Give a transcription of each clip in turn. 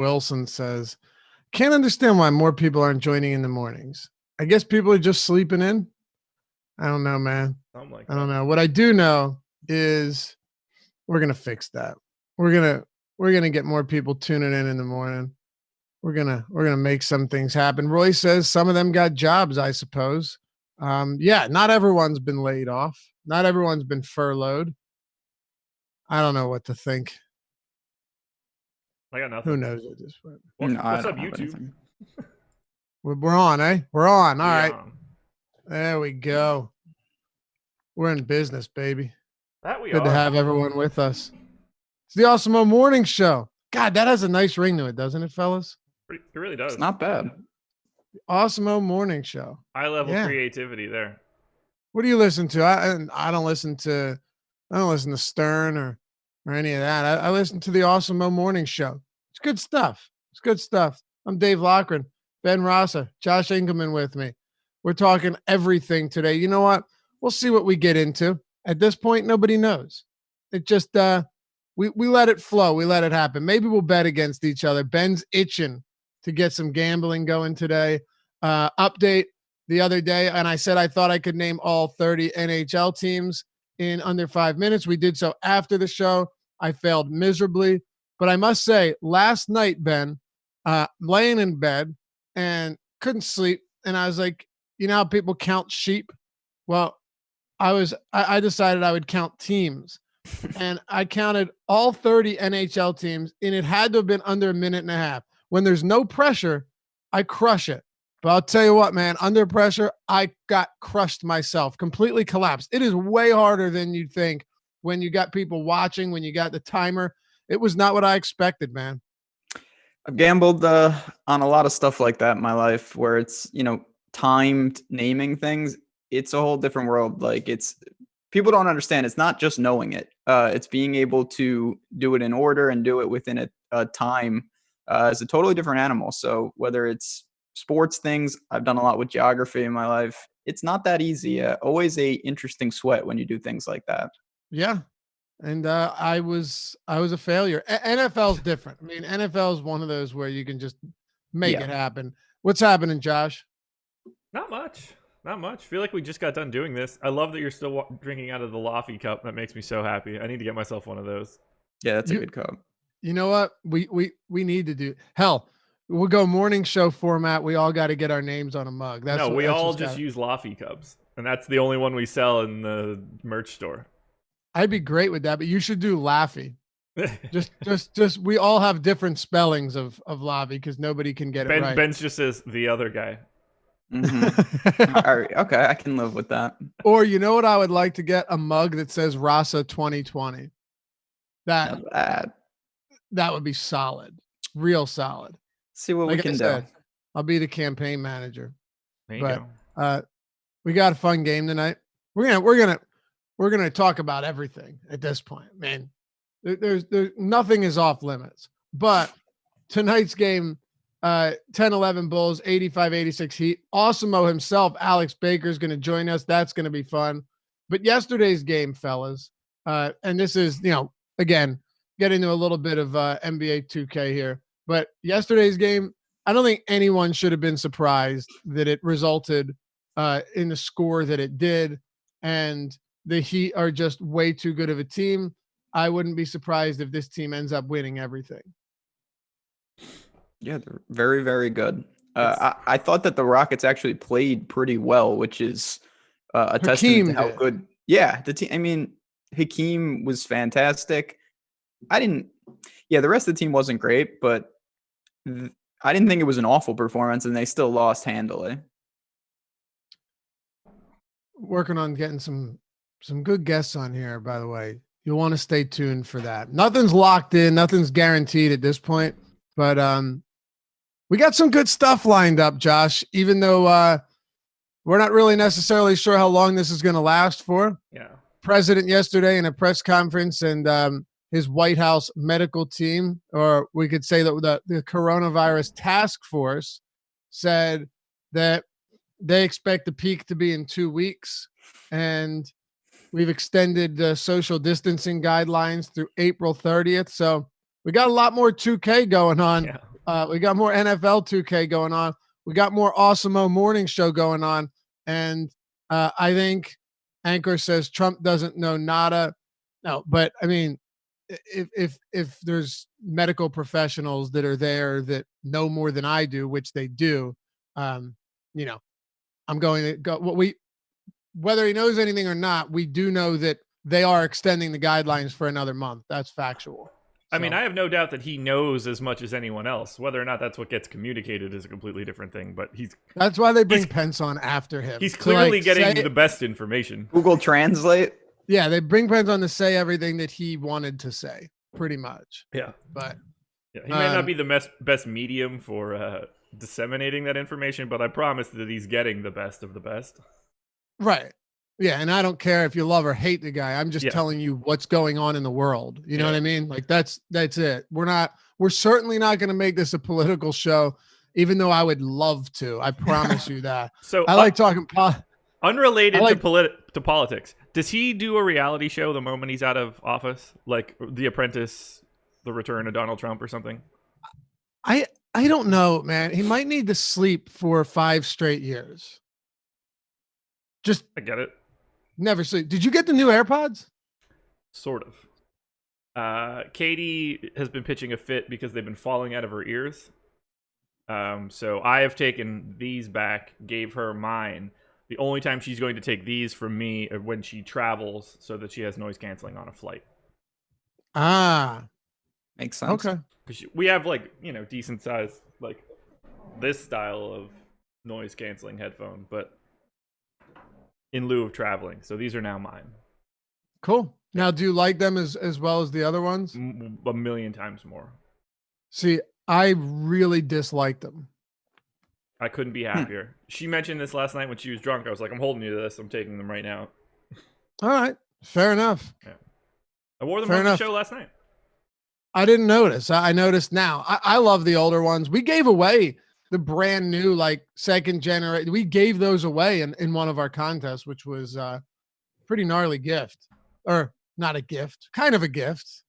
Wilson says, can't understand why more people aren't joining in the mornings. I guess people are just sleeping in. I don't know, man. I don't know. What I do know is we're going to fix that. We're going to get more people tuning in the morning. We're going to make some things happen. Roy says some of them got jobs, I suppose. Yeah, not everyone's been laid off. Not everyone's been furloughed. I don't know what to think. I got nothing. Who knows at this point? What's up, YouTube? We're on, eh? We're on. All right. On. There we go. We're in business, baby. That we Good are. to have everyone with us. It's the Awesemo Morning Show. God, that has a nice ring to it, doesn't it, fellas? It really does. It's not bad. The Awesemo Morning Show. High level creativity there. What do you listen to? I don't listen to Stern or any of that. I listen to the Awesemo Morning Show. It's good stuff. It's good stuff. I'm Dave Loughran, Ben Rasa, Josh Engleman with me. We're talking everything today. You know what? We'll see what we get into. At this point, nobody knows. It just we let it flow. We let it happen. Maybe we'll bet against each other. Ben's itching to get some gambling going today. Update the other day, and I said I thought I could name all 30 NHL teams in under 5 minutes. We did so after the show. I failed miserably. But I must say, last night, Ben, laying in bed and couldn't sleep. And I was like, you know how people count sheep? Well, I decided I would count teams. And I counted all 30 NHL teams, and it had to have been under a minute and a half. When there's no pressure, I crush it. But I'll tell you what, man, under pressure, I got crushed myself, completely collapsed. It is way harder than you'd think when you got people watching, when you got the timer. It was not what I expected, man. I've gambled on a lot of stuff like that in my life where it's, timed naming things. It's a whole different world. Like people don't understand. It's not just knowing it. It's being able to do it in order and do it within a time. It's a totally different animal. So whether it's sports things, I've done a lot with geography in my life. It's not that easy. Always a interesting sweat when you do things like that. Yeah. And I was a failure. NFL's different. I mean, NFL is one of those where you can just make it happen. What's happening, Josh? Not much. Feel like we just got done doing this. I love that you're still drinking out of the Laffy cup. That makes me so happy. I need to get myself one of those. Yeah, that's a good cup. You know what? We need to do. Hell, we'll go morning show format. We all got to get our names on a mug. We all just use Laffy cups, and that's the only one we sell in the merch store. I'd be great with that, but you should do Laffy. just we all have different spellings of Laffy because nobody can get it right. Ben's just says the other guy. Mm-hmm. All right, okay, I can live with that. Or you know what I would like to get? A mug that says Rasa 2020. That would be solid. Real solid. See what we can do. I'll be the campaign manager. There you go. We got a fun game tonight. We're gonna talk about everything at this point, man. There's nothing is off limits. But tonight's game, 10-11 Bulls, 85-86 Heat. Awesemo himself, Alex Baker, is going to join us. That's going to be fun. But yesterday's game, fellas, and this is, again, get into a little bit of NBA2k here. But yesterday's game, I don't think anyone should have been surprised that it resulted in the score that it did. And the Heat are just way too good of a team. I wouldn't be surprised if this team ends up winning everything. Yeah, they're very, very good. I thought that the Rockets actually played pretty well, which is a testament to how good. Yeah, the team. I mean, Hakeem was fantastic. The rest of the team wasn't great, but I didn't think it was an awful performance, and they still lost handily. Working on getting some good guests on here, by the way. You'll want to stay tuned for that. Nothing's locked in, nothing's guaranteed at this point, but we got some good stuff lined up, Josh, even though we're not really necessarily sure how long this is going to last for. Yeah. President yesterday in a press conference and his White House medical team, or we could say that the coronavirus task force, said that they expect the peak to be in 2 weeks. And we've extended the social distancing guidelines through April 30th. So we got a lot more 2K going on We got more NFL 2K going on. We got more Awesemo morning show going on. And I think Anchor says Trump doesn't know nada. No, but I mean, if there's medical professionals that are there that know more than I do, which they do, you know, I'm going to go. Whether he knows anything or not, we do know that they are extending the guidelines for another month. That's factual. I mean, I have no doubt that he knows as much as anyone else. Whether or not that's what gets communicated is a completely different thing. But that's why they bring Pence on after him. He's clearly getting the best information. Google Translate. Yeah, they bring Pence on to say everything that he wanted to say, pretty much. Yeah, but yeah, he may not be the best medium for disseminating that information, but I promise that he's getting the best of the best. Right. Yeah, and I don't care if you love or hate the guy. I'm just telling you what's going on in the world. You know what I mean? Like that's it. We're certainly not going to make this a political show, even though I would love to. I promise you that. So I like talking unrelated to politics. Does he do a reality show the moment he's out of office, like The Apprentice, The Return of Donald Trump, or something? I don't know, man. He might need to sleep for 5 straight years. I get it. Never sleep. Did you get the new AirPods? Sort of. Katie has been pitching a fit because they've been falling out of her ears. So I have taken these back, gave her mine. The only time she's going to take these from me are when she travels so that she has noise canceling on a flight. Ah. Makes sense. Okay. Because we have decent size, like this style of noise canceling headphone, but in lieu of traveling. So these are now mine. Cool. Now, do you like them as well as the other ones? A million times more. See, I really dislike them. I couldn't be happier. She mentioned this last night when she was drunk. I was like, I'm holding you to this. I'm taking them right now. All right. Fair enough. Yeah. I wore them on the show last night. I didn't notice. I noticed now. I love the older ones. We gave away the brand new, like, second generation. We gave those away in one of our contests, which was a pretty gnarly gift. Or not a gift, kind of a gift.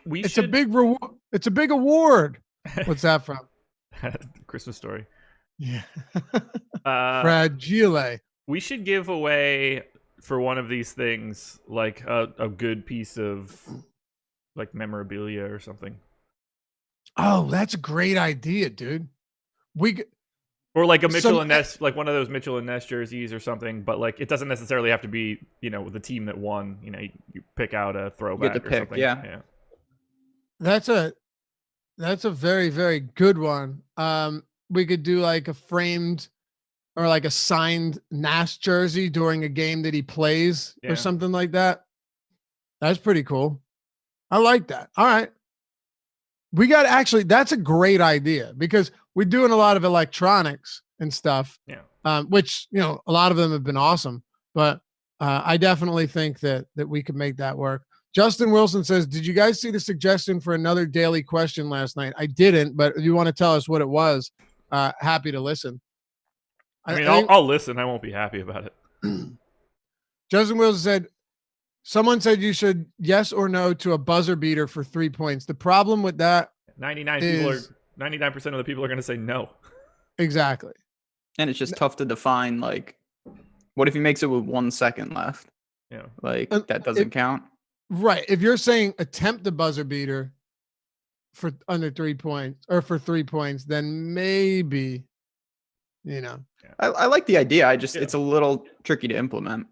It's a big reward. It's a big award. What's that from? Christmas Story. Yeah. Fragile. We should give away for one of these things like a good piece of like memorabilia or something. Oh, that's a great idea, dude. Or like a Mitchell and Ness, like one of those Mitchell and Ness jerseys or something, but like it doesn't necessarily have to be, the team that won. You pick out a throwback or something. Yeah. That's a very, very good one. We could do like a framed or like a signed Nash jersey during a game that he plays or something like that. That's pretty cool. I like that. All right. That's a great idea because we're doing a lot of electronics and stuff. Yeah. Which, a lot of them have been awesome, but I definitely think that we could make that work. Justin Wilson says, did you guys see the suggestion for another daily question last night? I didn't, but if you want to tell us what it was, happy to listen. I'll listen. I won't be happy about it. Justin Wilson said, someone said you should yes or no to a buzzer beater for 3 points. The problem with that 99% of the people are going to say no. Exactly. And it's just tough to define, like, what if he makes it with 1 second left? Yeah. Like, that doesn't count. Right. If you're saying attempt a buzzer beater for under 3 points or for 3 points, then maybe, I like the idea. It's a little tricky to implement.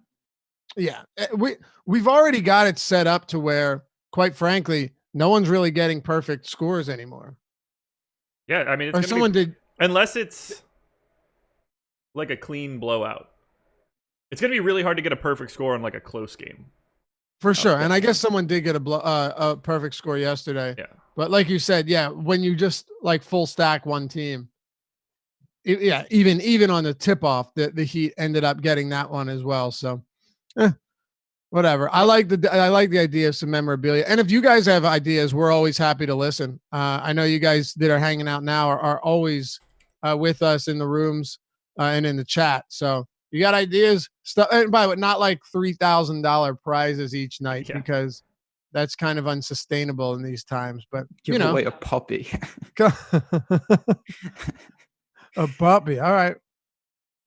Yeah. We've already got it set up to where, quite frankly, no one's really getting perfect scores anymore. Yeah. I mean, unless it's like a clean blowout, it's going to be really hard to get a perfect score on like a close game. For sure. And I guess someone did get a perfect score yesterday. Yeah. But like you said, when you just like full stack one team, even on the tip off, the Heat ended up getting that one as well. So whatever. I like the idea of some memorabilia. And if you guys have ideas, we're always happy to listen. I know you guys that are hanging out now are always with us in the rooms and in the chat. So you got ideas, stuff, and by the way, not like $3,000 prizes each night because that's kind of unsustainable in these times. But Give away a puppy. A puppy. All right.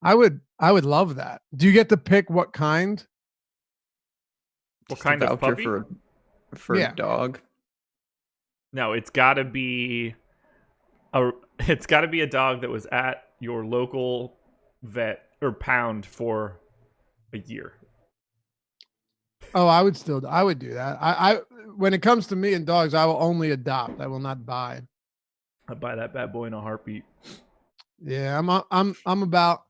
I would love that. Do you get to pick what kind? What Just kind a of voucher puppy? for a dog? No, it's got to be a dog that was at your local vet or pound for a year. Oh, I would do that. I when it comes to me and dogs, I will only adopt. I will not buy. I'd buy that bad boy in a heartbeat. Yeah, I'm about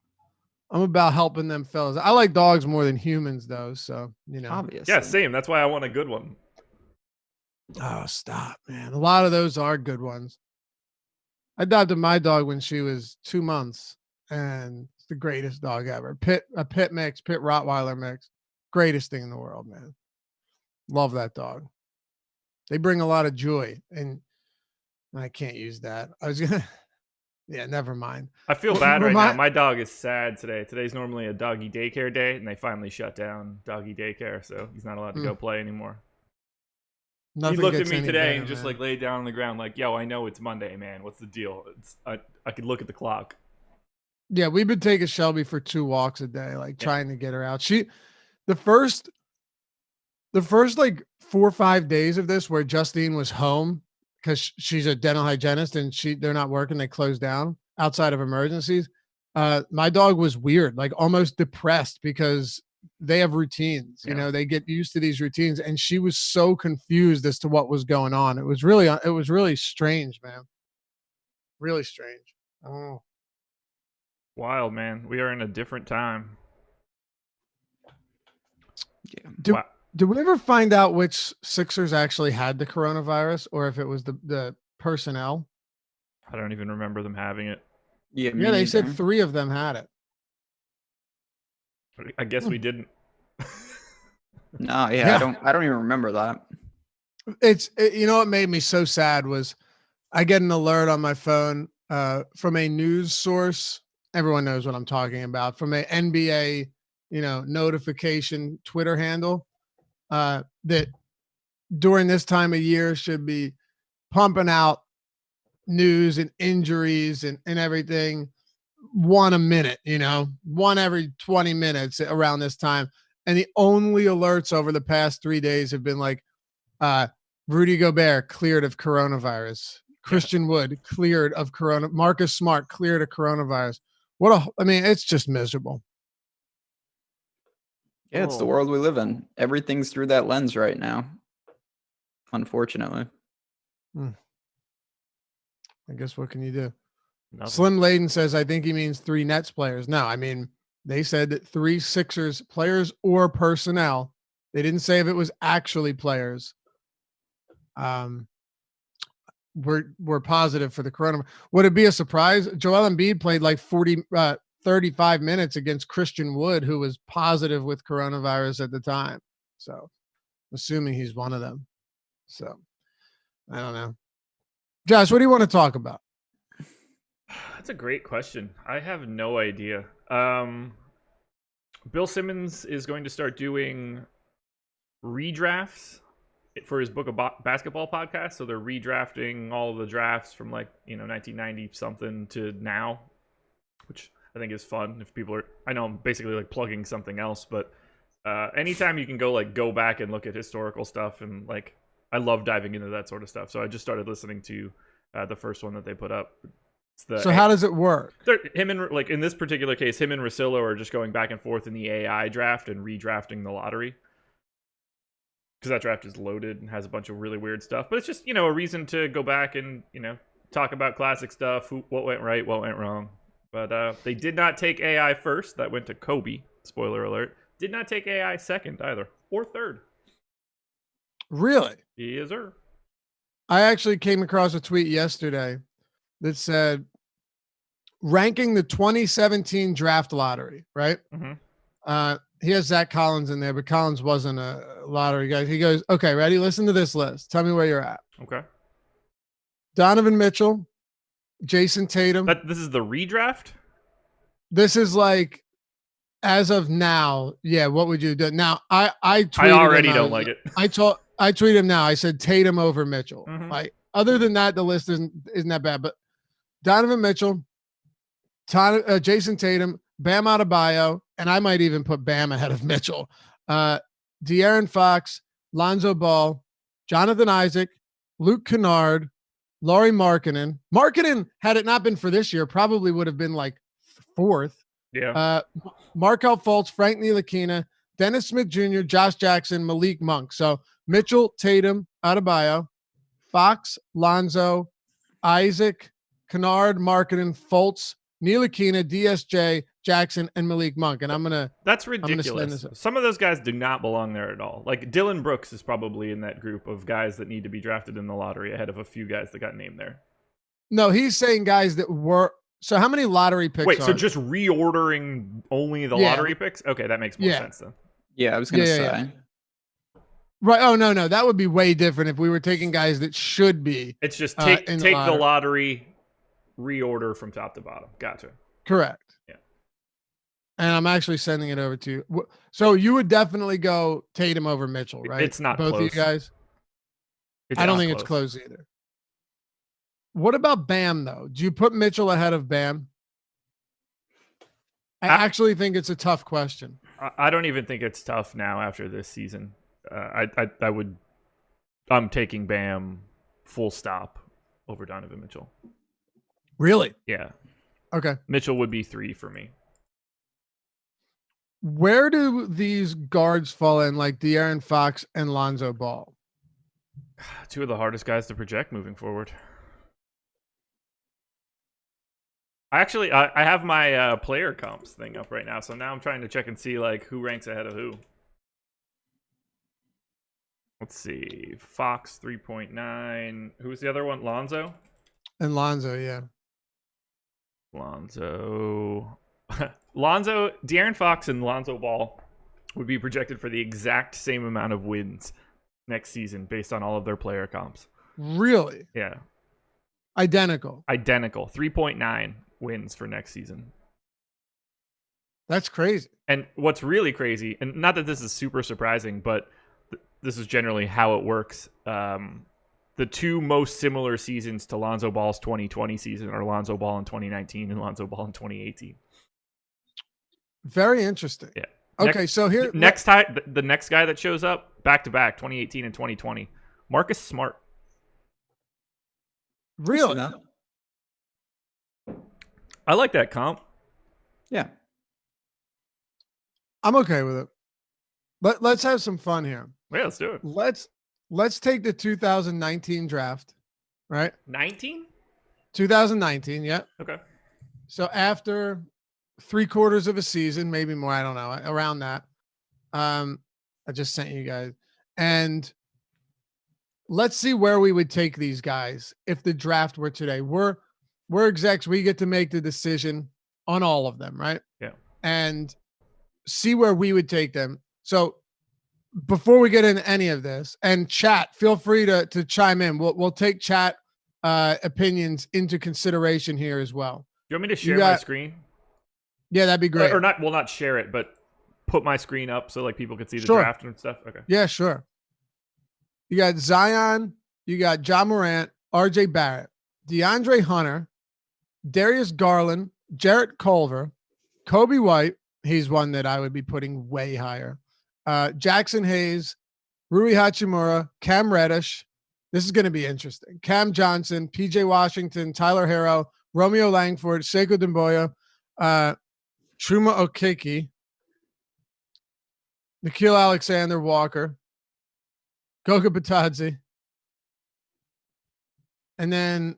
helping them fellas. I like dogs more than humans though, so Obviously. Yeah, same. That's why I want a good one. Oh, stop, man. A lot of those are good ones. I adopted my dog when she was 2 months, and it's the greatest dog ever. A pit mix, pit Rottweiler mix. Greatest thing in the world, man. Love that dog. They bring a lot of joy, and I can't use that. I was gonna yeah, never mind. I feel bad right now. My dog is sad today. Today's normally a doggy daycare day, and they finally shut down doggy daycare, so he's not allowed to go play anymore. Nothing he looked at me gets today any better, and just man. like laid down on the ground like, yo, I know it's Monday, man. What's the deal? I could look at the clock. Yeah, we've been taking Shelby for 2 walks a day, like trying to get her out. The first like 4 or 5 days of this where Justine was home because she's a dental hygienist and they're not working, they closed down outside of emergencies. My dog was weird, like almost depressed because they have routines, they get used to these routines, and she was so confused as to what was going on. It was really strange, man. Really strange. Oh, Wild, man. We are in a different time. Yeah. Did we ever find out which Sixers actually had the coronavirus, or if it was the personnel? I don't even remember them having it. Yeah, they said 3 of them had it. I guess we didn't. No, yeah. I don't even remember that. What made me so sad was I get an alert on my phone from a news source. Everyone knows what I'm talking about. From a NBA, notification Twitter handle that during this time of year should be pumping out news and injuries and everything, one a minute, one every 20 minutes around this time. And the only alerts over the past 3 days have been like, Rudy Gobert cleared of coronavirus. Christian Wood cleared of corona. Marcus Smart cleared of coronavirus. It's just miserable. Yeah, it's the world we live in. Everything's through that lens right now, unfortunately. I guess what can you do? Nothing. Slim Layden says, I think he means 3 Nets players. No, they said that 3 Sixers players or personnel. They didn't say if it was actually players. We're positive for the coronavirus. Would it be a surprise? Joel Embiid played like 35 minutes against Christian Wood, who was positive with coronavirus at the time. So assuming he's one of them. So I don't know. Josh, what do you want to talk about? That's a great question. I have no idea. Bill Simmons is going to start doing redrafts for his Book of Basketball podcast. So they're redrafting all of the drafts from 1990 something to now, which I think is fun. If people are, I know I'm basically like plugging something else, but anytime you can go back and look at historical stuff, and I love diving into that sort of stuff. So I just started listening to the first one that they put up. So how does it work? Him and in this particular case, him and Russillo are just going back and forth in the AI draft and redrafting the lottery, because that draft is loaded and has a bunch of really weird stuff. But it's just a reason to go back and talk about classic stuff, what went right, what went wrong. But they did not take AI first. That went to Kobe. Spoiler alert. Did not take AI second either, or third. Really? Yes, sir. I actually came across a tweet yesterday that said ranking the 2017 draft lottery, right? Mm-hmm. He has Zach Collins in there, but Collins wasn't a lottery guy. He goes, okay, ready? Listen to this list. Tell me where you're at. Okay. Donovan Mitchell, Jason Tatum. This is the redraft? This is like as of now, yeah, what would you do? Now, I tweeted I already him, don't like it. I tweeted him now. I said Tatum over Mitchell. Mhm. Like, other than that, the list isn't that bad. But Donovan Mitchell, Jason Tatum, Bam Adebayo, and I might even put Bam ahead of Mitchell. De'Aaron Fox, Lonzo Ball, Jonathan Isaac, Luke Kennard, Lauri Markkanen. Markkanen, had it not been for this year, probably would have been like fourth. Yeah. Markelle Fultz, Frank Ntilikina, Dennis Smith Jr., Josh Jackson, Malik Monk. So Mitchell, Tatum, Adebayo, Fox, Lonzo, Isaac, Kennard, Markkanen, Fultz, Ntilikina, DSJ, Jackson, and Malik Monk. And that's ridiculous. Some of those guys do not belong there at all. Like Dylan Brooks is probably in that group of guys that need to be drafted in the lottery ahead of a few guys that got named there. No, he's saying guys that were. So how many lottery picks? Wait, so just reordering only the lottery picks? Okay, that makes more sense then. Yeah, I was gonna say. Yeah. Right. Oh no, that would be way different if we were taking guys that should be. It's just take the lottery, reorder from top to bottom. Gotcha. Correct. Yeah. And I'm actually sending it over to you. So you would definitely go Tatum over Mitchell, right? It's not both close. of you guys. I don't think it's close either. What about Bam though? Do you put Mitchell ahead of Bam? I actually think it's a tough question. I don't even think it's tough now after this season. I'm taking Bam full stop over Donovan Mitchell. Really? Yeah. Okay. Mitchell would be 3 for me. Where do these guards fall in, like De'Aaron Fox and Lonzo Ball? 2 of the hardest guys to project moving forward. I have my player comps thing up right now, so now I'm trying to check and see like who ranks ahead of who. Let's see. Fox 3.9. Who's the other one? Lonzo? And Lonzo, yeah. Lonzo, De'Aaron Fox and Lonzo Ball would be projected for the exact same amount of wins next season based on all of their player comps. Really? Yeah. Identical. 3.9 wins for next season. That's crazy. And what's really crazy, and not that this is super surprising, but this is generally how it works. The 2 most similar seasons to Lonzo Ball's 2020 season are Lonzo Ball in 2019 and Lonzo Ball in 2018. Very interesting. Yeah. Okay, so here the next guy that shows up back to back 2018 and 2020, Marcus Smart. Really? I like that comp. Yeah. I'm okay with it. Let's have some fun here. Yeah, let's do it. Let's take the 2019 draft, right? 19? 2019, yeah. Okay. So after 3/4 of a season, maybe more, I don't know, around that. I just sent you guys. And let's see where we would take these guys if the draft were today. We're execs, we get to make the decision on all of them, right? Yeah. And see where we would take them. So before we get into any of this, and chat, feel free to chime in. We'll take chat opinions into consideration here as well. Do you want me to share my screen? Yeah, that'd be great. Or not share it, but put my screen up so like people can see the draft and stuff. Okay. Yeah, sure. You got Zion, you got Ja Morant, RJ Barrett, DeAndre Hunter, Darius Garland, Jarrett Culver, Kobe White. He's one that I would be putting way higher. Jackson Hayes, Rui Hachimura, Cam Reddish. This is going to be interesting. Cam Johnson, PJ Washington, Tyler Herro, Romeo Langford, Sekou Doumbouya, Truma Okeke, Nikhil Alexander Walker, Goga Batadze, and then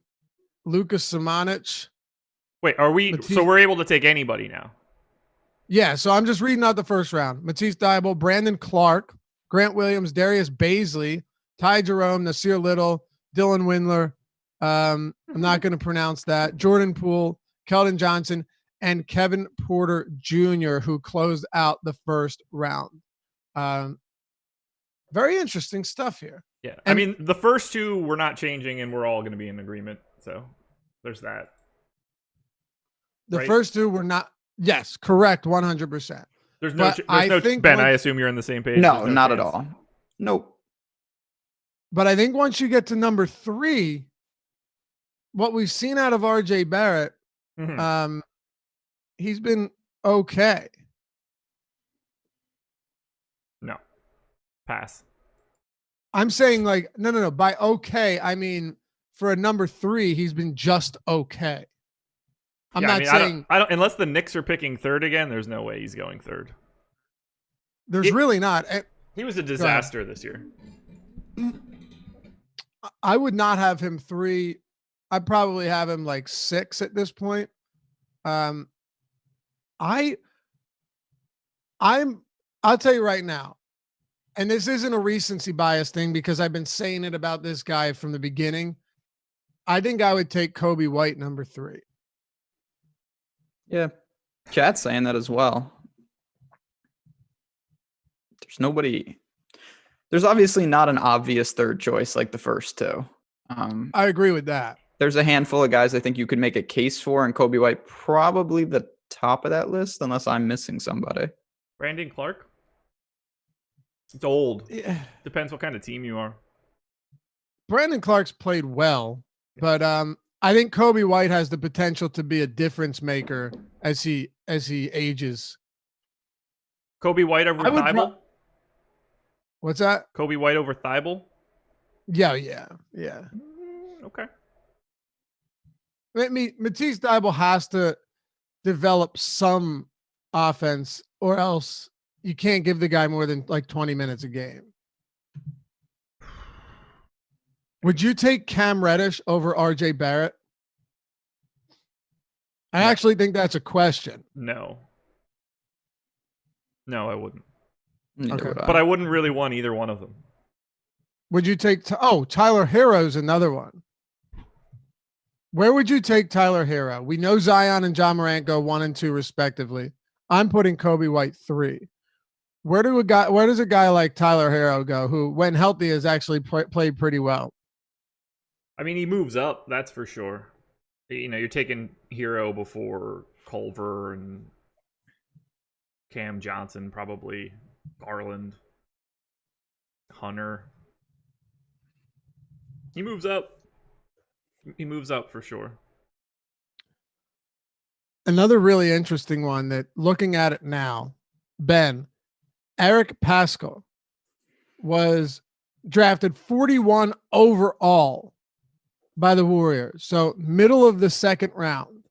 Lucas Samanic. Wait, are we? So we're able to take anybody now? Yeah, so I'm just reading out the first round. Matisse Thybulle, Brandon Clark, Grant Williams, Darius Baisley, Ty Jerome, Nasir Little, Dylan Windler. I'm not going to pronounce that. Jordan Poole, Keldon Johnson, and Kevin Porter Jr., who closed out the first round. Very interesting stuff here. Yeah, I mean, the first 2 we're not changing, and we're all going to be in agreement. So there's that. The first 2 were not. Yes, correct, 100%. There's no, But I think Ben. I assume you're on the same page. No, There's no not at chance. all. Nope. But I think once you get to number 3, what we've seen out of RJ Barrett, Mhm. He's been okay. No, pass. I'm saying like no. By okay, I mean for a number 3, he's been just okay. I'm not saying I don't. Unless the Knicks are picking third again, there's no way he's going third. there's really not. He was a disaster this year. I would not have him 3. I'd probably have him like 6 at this point. I'll tell you right now, and this isn't a recency bias thing because I've been saying it about this guy from the beginning. I think I would take Kobe White number 3. Yeah. Chat's saying that as well. There's obviously not an obvious third choice like the first two. I agree with that. There's a handful of guys I think you could make a case for, and Kobe White probably the top of that list, unless I'm missing somebody. Brandon Clark. It's old. Yeah. Depends what kind of team you are. Brandon Clark's played well, but I think Kobe White has the potential to be a difference maker as he ages. Kobe White over Thibault? What's that? Kobe White over Thibault? Yeah. Okay. Matisse Thybulle has to develop some offense, or else you can't give the guy more than like 20 minutes a game. Would you take Cam Reddish over RJ Barrett? I actually think that's a question. No, I wouldn't. Okay. But I wouldn't really want either one of them. Would you take Tyler Hero's another one? Where would you take Tyler Hero? We know Zion and John Morant go 1 and 2 respectively. I'm putting Kobe White 3. Where does a guy like Tyler Hero go, who when healthy has actually played pretty well? I mean, he moves up, that's for sure. You know, you're taking Hero before Culver and Cam Johnson, probably Garland, Hunter. He moves up. He moves up for sure. Another really interesting one that looking at it now, Ben, Eric Paschall was drafted 41 overall by the Warriors. So middle of the second round.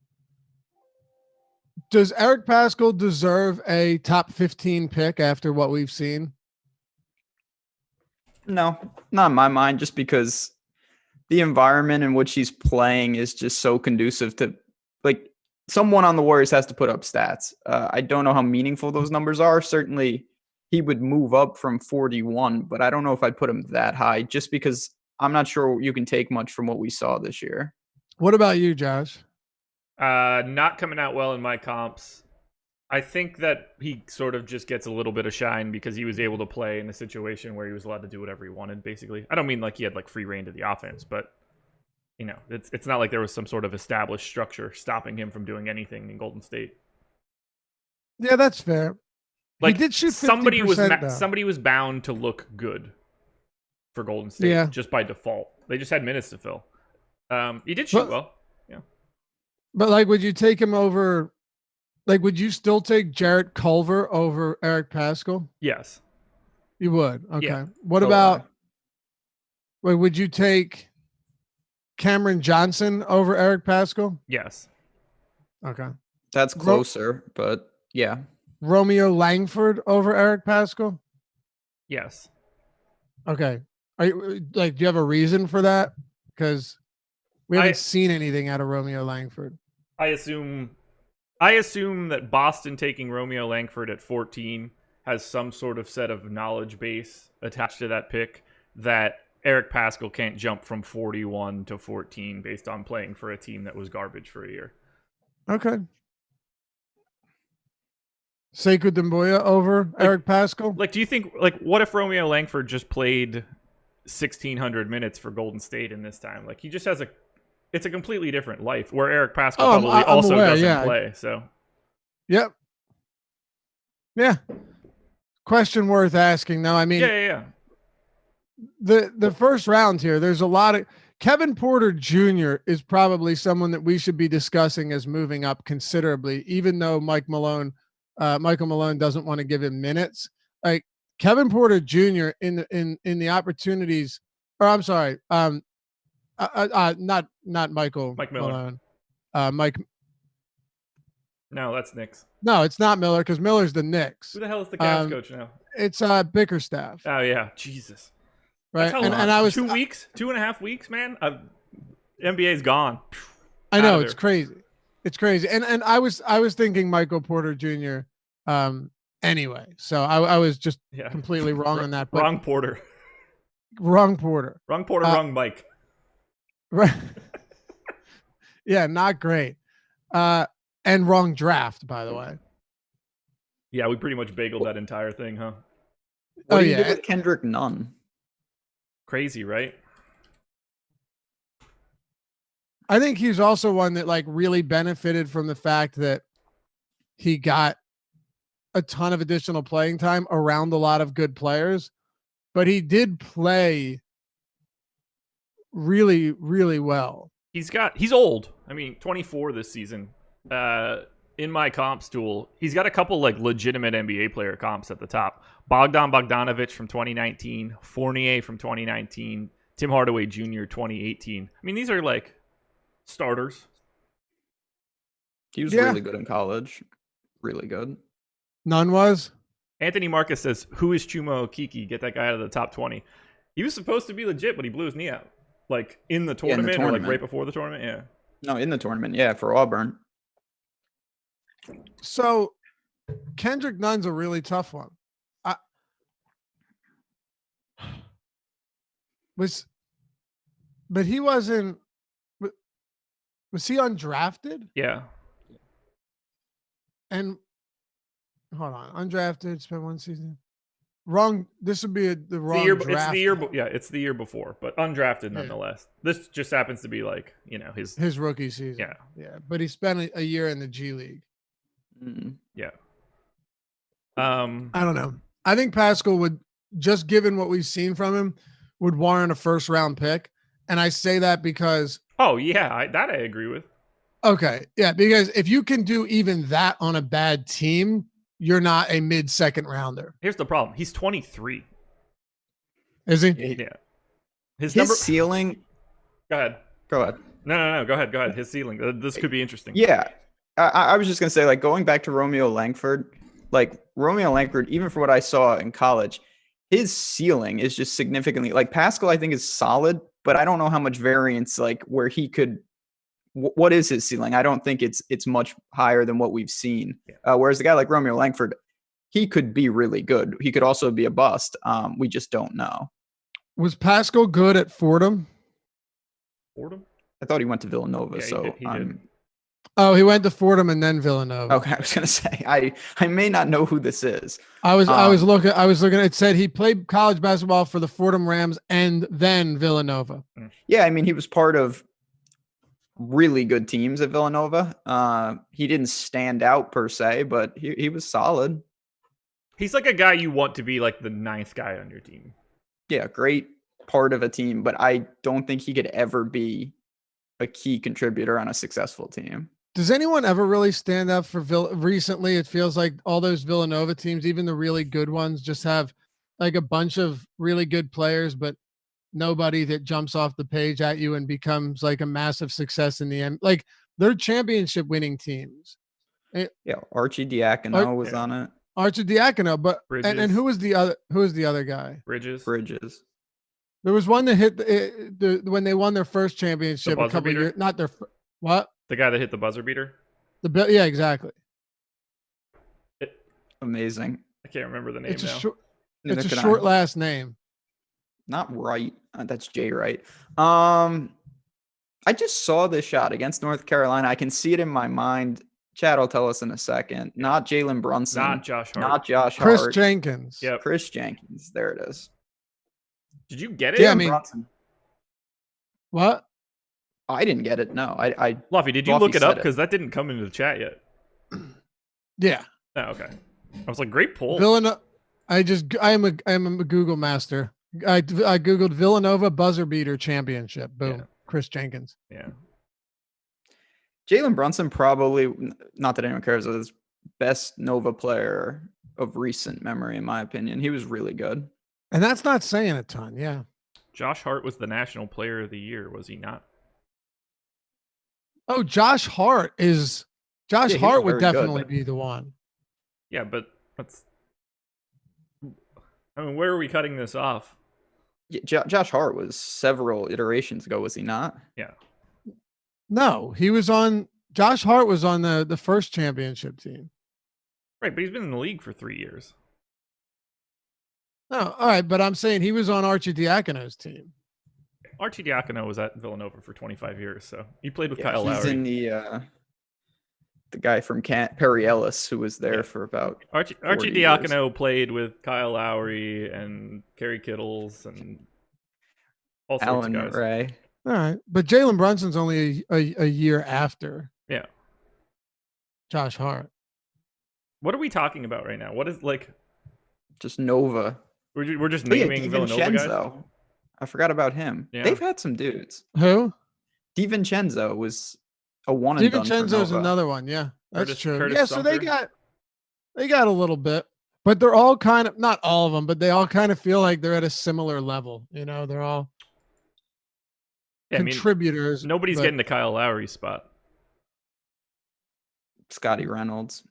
Does Eric Paschall deserve a top 15 pick after what we've seen? No, not in my mind, just because the environment in which he's playing is just so conducive to, like, someone on the Warriors has to put up stats. I don't know how meaningful those numbers are. Certainly he would move up from 41, but I don't know if I'd put him that high, just because I'm not sure you can take much from what we saw this year. What about you, Josh? Not coming out well in my comps. I think that he sort of just gets a little bit of shine because he was able to play in a situation where he was allowed to do whatever he wanted, basically. I don't mean like he had like free reign to the offense, but you know, it's not like there was some sort of established structure stopping him from doing anything in Golden State. Yeah, that's fair. Like, he did shoot 50%, somebody was bound to look good for Golden State just by default. They just had minutes to fill. He did shoot well. Yeah. But like, would you take him over? Like, would you still take Jarrett Culver over Eric Paschall? Yes. You would. Okay. Yeah, what about? Wait, would you take Cameron Johnson over Eric Paschall? Yes. Okay. That's closer, but yeah. Romeo Langford over Eric Paschall? Yes. Okay. Are you like? Do you have a reason for that? Because we haven't seen anything out of Romeo Langford. I assume that Boston taking Romeo Langford at 14 has some sort of set of knowledge base attached to that pick that Eric Paschall can't jump from 41 to 14 based on playing for a team that was garbage for a year. Okay. Sekou Doumbouya over Eric Paschall? Like, do you think, like, what if Romeo Langford just played 1,600 minutes for Golden State in this time? Like, he just has it's a completely different life where Eric Paschall probably also doesn't play. So, yep. Yeah. Question worth asking, though. I mean, Yeah. the first round here, there's a lot of Kevin Porter Jr. is probably someone that we should be discussing as moving up considerably, even though Michael Malone doesn't want to give him minutes. Like Kevin Porter Jr. in the opportunities, or I'm sorry, not Michael Mike Miller. Malone, Mike. No, that's Knicks. No, it's not Miller because Miller's the Knicks. Who the hell is the Cavs coach now? It's Bickerstaff. Oh yeah, Jesus. Right, and I was 2 weeks, 2.5 weeks, man. NBA's gone. I know it's crazy. It's crazy, and I was thinking Michael Porter Jr. Anyway, so I was just completely wrong on that. But wrong Porter. Wrong Porter. Wrong Porter. Wrong Mike. Right. Yeah, not great. And wrong draft, by the way. Yeah, we pretty much bageled that entire thing, huh? What do you do with Kendrick Nunn? Crazy, right? I think he's also one that like really benefited from the fact that he got a ton of additional playing time around a lot of good players, but he did play really, really well. He's old. I mean, 24 this season. In my comps tool, he's got a couple like legitimate NBA player comps at the top. Bogdan Bogdanovic from 2019, Fournier from 2019, Tim Hardaway Jr. 2018. I mean, these are like starters. He was really good in college. Really good. None was. Anthony Marcus says, "Who is Chuma Okeke? Get that guy out of the top 20." He was supposed to be legit, but he blew his knee out. Like in the tournament, or like right before the tournament. Yeah. No, in the tournament. Yeah, for Auburn. So Kendrick Nunn's a really tough one. But he wasn't. Was he undrafted? Yeah. And hold on, undrafted, spent one season. Wrong. This would be the wrong draft. It's the year. Yeah, it's the year before, but undrafted nonetheless. Yeah. This just happens to be like his rookie season. Yeah, yeah. But he spent a year in the G League. Mm-hmm. Yeah. I don't know. I think Pascal would, just given what we've seen from him, would warrant a first round pick, and I say that because. Oh yeah, I agree with. Okay, yeah, because if you can do even that on a bad team, you're not a mid-second rounder. Here's the problem. He's 23. Is he? Yeah. His ceiling. Go ahead. No. Go ahead. His ceiling. This could be interesting. Yeah. I was just going to say, like, going back to Romeo Langford, even for what I saw in college, his ceiling is just significantly, like, Pascal, I think, is solid, but I don't know how much variance, like, where he could. What is his ceiling? I don't think it's much higher than what we've seen. Whereas the guy like Romeo Langford, he could be really good. He could also be a bust. We just don't know. Was Pascal good at Fordham? I thought he went to Villanova. Yeah, he did. Oh, he went to Fordham and then Villanova. Okay, I was gonna say I may not know who this is. I was looking. It said he played college basketball for the Fordham Rams and then Villanova. Yeah, I mean he was part of really good teams at Villanova. He didn't stand out per se, but he was solid. He's like a guy you want to be like the ninth guy on your team. Yeah, great part of a team, but I don't think he could ever be a key contributor on a successful team. Does anyone ever really stand up for recently? It feels like all those Villanova teams, even the really good ones, just have like a bunch of really good players, but nobody that jumps off the page at you and becomes like a massive success in the end. Like they're championship winning teams. Archie Diacono was on it. Archie Diacono, but and who was the other guy? Bridges. There was one that hit when they won their first championship a couple of years. Not their what? The guy that hit the buzzer beater. Yeah, exactly. Amazing. I can't remember the name it's now. It's a short last name. Not Wright. That's Jay Wright. I just saw this shot against North Carolina. I can see it in my mind. Chad will tell us in a second. Not Jalen Brunson. Not Josh Hart. Not Josh Hart. Chris Jenkins. Yep. Chris Jenkins. There it is. Did you get it? Yeah, I mean, what? I didn't get it. No, Luffy, did you look it up? Because that didn't come into the chat yet. Yeah. Oh, okay. I was like, great pull. Villanova. I am a Google master. I googled Villanova buzzer beater championship. Boom. Yeah. Chris Jenkins. Yeah. Jalen Brunson probably, not that anyone cares, is best Nova player of recent memory, in my opinion. He was really good. And that's not saying a ton. Yeah. Josh Hart was the National Player of the Year, was he not? Oh, Josh Hart would definitely be the one. Yeah, but where are we cutting this off? Yeah, Josh Hart was several iterations ago, was he not? Yeah. No, Josh Hart was on the first championship team. Right, but he's been in the league for 3 years. Oh, all right, but I'm saying he was on Archie Diacono's team. Archie Diacono was at Villanova for 25 years, so he played with Kyle He's Lowry. in the guy from Perry Ellis, who was there for about Archie Diacono played with Kyle Lowry and Kerry Kittles and all sorts Alan of guys. Ray. All right, but Jalen Brunson's only a year after. Yeah. Josh Hart. What are we talking about right now? What is just Nova? We're just naming Villanova guys. I forgot about him. Yeah. They've had some dudes. Who? DiVincenzo was a one and done. DiVincenzo's another one. Yeah, that's true. Curtis yeah, Sumter. So they got a little bit, but they're all kind of, not all of them, but they all kind of feel like they're at a similar level. You know, they're all contributors. Nobody's getting the Kyle Lowry spot. Scotty Reynolds.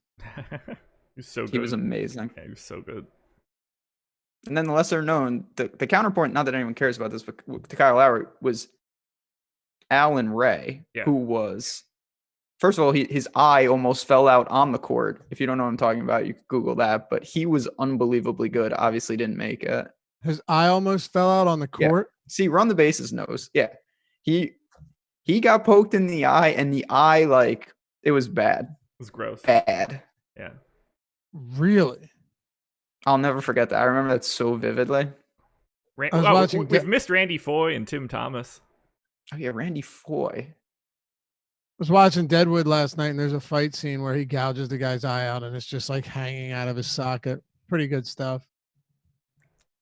He's so good. He was amazing. Yeah, he was so good. And then the lesser known, the counterpoint, not that anyone cares about this, but to Kyle Lowry was Alan Ray, who was, first of all, his eye almost fell out on the court. If you don't know what I'm talking about, you can Google that. But he was unbelievably good. Obviously didn't make it. His eye almost fell out on the court? Yeah. See, Run the Bases knows. Yeah. He got poked in the eye, and the eye, like, it was bad. It was gross. Bad. Yeah. Really? I'll never forget that. I remember that so vividly. We've missed Randy Foy and Tim Thomas. Oh, yeah, Randy Foy. I was watching Deadwood last night, and there's a fight scene where he gouges the guy's eye out, and it's just like hanging out of his socket. Pretty good stuff.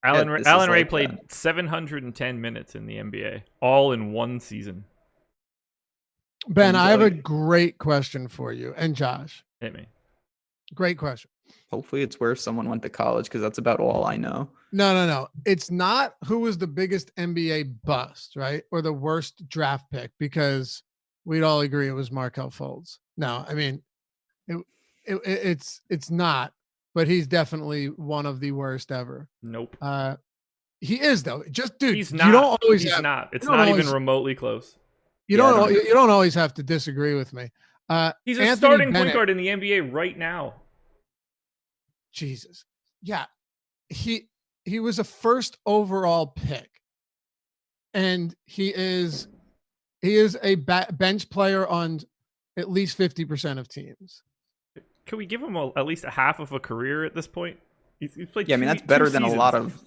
Alan Ray played 710 minutes in the NBA, all in one season. Ben, I have a great question for you, and Josh. Hit me. Great question. Hopefully it's where someone went to college, because that's about all I know. No. It's not who was the biggest NBA bust, right? Or the worst draft pick, because we'd all agree it was Markelle Fultz. No, I mean, it's not, but he's definitely one of the worst ever. Nope. He is, though. Just, dude, he's not. You don't always he's have, not. It's not even remotely close. You don't always have to disagree with me. He's a Anthony starting Bennett, point guard in the NBA right now. Jesus. Yeah. He was a first overall pick. And he is a bench player on at least 50% of teams. Can we give him at least a half of a career at this point? He's played. Yeah, I mean, that's better than seasons. A lot of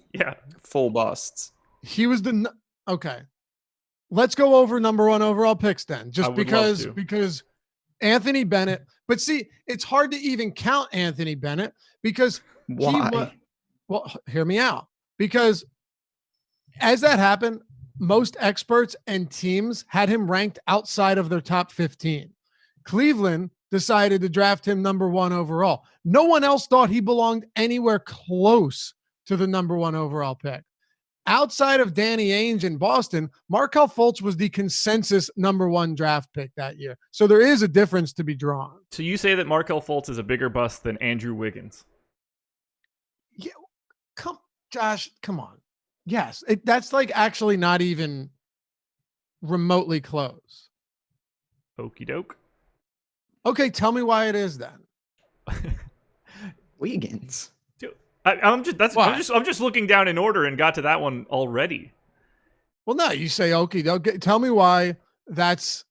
full busts. He was okay. Let's go over number one overall picks then, just because Anthony Bennett. But see, it's hard to even count Anthony Bennett because why? Well, hear me out. Because as that happened, most experts and teams had him ranked outside of their top 15. Cleveland decided to draft him number one overall. No one else thought he belonged anywhere close to the number one overall pick. Outside of Danny Ainge in Boston, Markelle Fultz was the consensus number one draft pick that year. So there is a difference to be drawn. So you say that Markelle Fultz is a bigger bust than Andrew Wiggins? Yeah, Josh, come on. Yes, that's like actually not even remotely close. Okie doke. Okay, tell me why it is then. Wiggins. I'm just looking down in order and got to that one already. Well, no, you say okay. Tell me why that's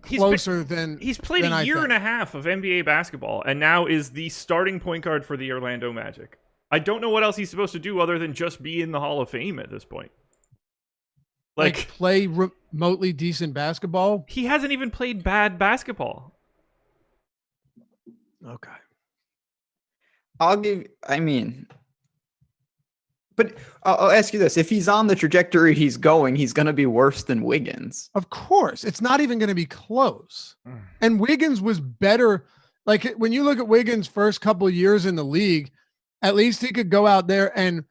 closer than he's played a year and a half of NBA basketball and now is the starting point guard for the Orlando Magic. I don't know what else he's supposed to do other than just be in the Hall of Fame at this point. Like play remotely decent basketball. He hasn't even played bad basketball. Okay. I mean, but I'll ask you this: if he's on the trajectory he's going to be worse than Wiggins. Of course, it's not even going to be close. And Wiggins was better. Like when you look at Wiggins' first couple of years in the league, at least he could go out there and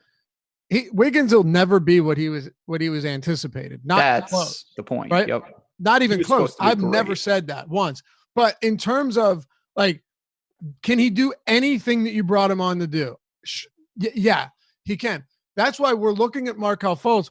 Wiggins will never be what he was anticipated. That's close, the point. right? Yep. Not even close. I've great. never said that once. But in terms of like, can he do anything that you brought him on to do? Yeah, he can. That's why we're looking at Markelle Fultz.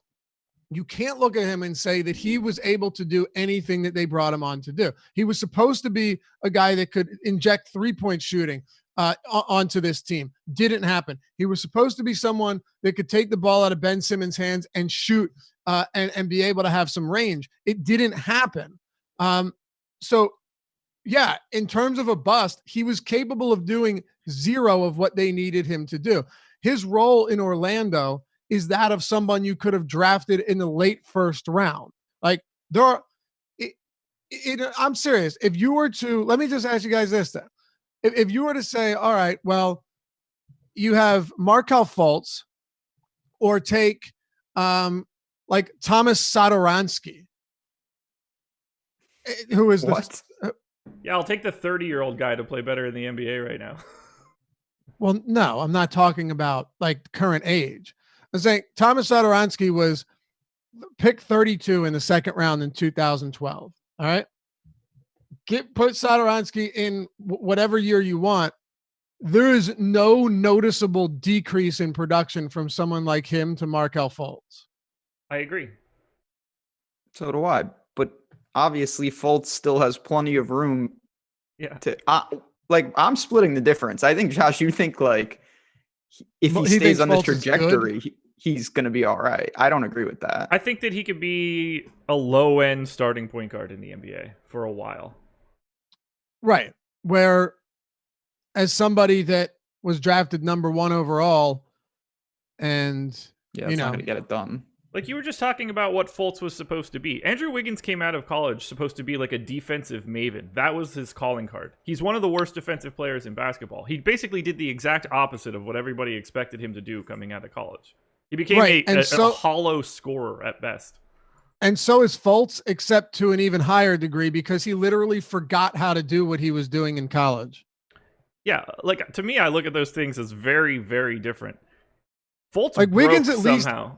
You can't look at him and say that he was able to do anything that they brought him on to do. He was supposed to be a guy that could inject three-point shooting onto this team. Didn't happen. He was supposed to be someone that could take the ball out of Ben Simmons' hands and shoot and be able to have some range. It didn't happen. So, yeah, in terms of a bust, he was capable of doing zero of what they needed him to do. His role in Orlando is that of someone you could have drafted in the late first round. Like I'm serious. If you were to, let me just ask you guys this then. If you were to say, all right, well, you have Markelle Fultz or take like Thomas Satoransky, who is what? Yeah, I'll take the 30-year-old guy to play better in the NBA right now. Well, no, I'm not talking about like current age. I'm saying Thomas Satoransky was picked 32 in the second round in 2012. All right. Put Satoransky in whatever year you want. There is no noticeable decrease in production from someone like him to Markelle Fultz. I agree. So do I. But obviously, Fultz still has plenty of room. Yeah. To I'm splitting the difference. I think, Josh, you think like if he stays on this trajectory, he's going to be all right. I don't agree with that. I think that he could be a low-end starting point guard in the NBA for a while. Right. Where as somebody that was drafted number 1 overall and not going to get it done. Like you were just talking about what Fultz was supposed to be. Andrew Wiggins came out of college supposed to be like a defensive maven. That was his calling card. He's one of the worst defensive players in basketball. He basically did the exact opposite of what everybody expected him to do coming out of college. He became a hollow scorer at best. And so is Fultz, except to an even higher degree because he literally forgot how to do what he was doing in college. Yeah, like to me, I look at those things as very, very different. Fultz like Wiggins at somehow.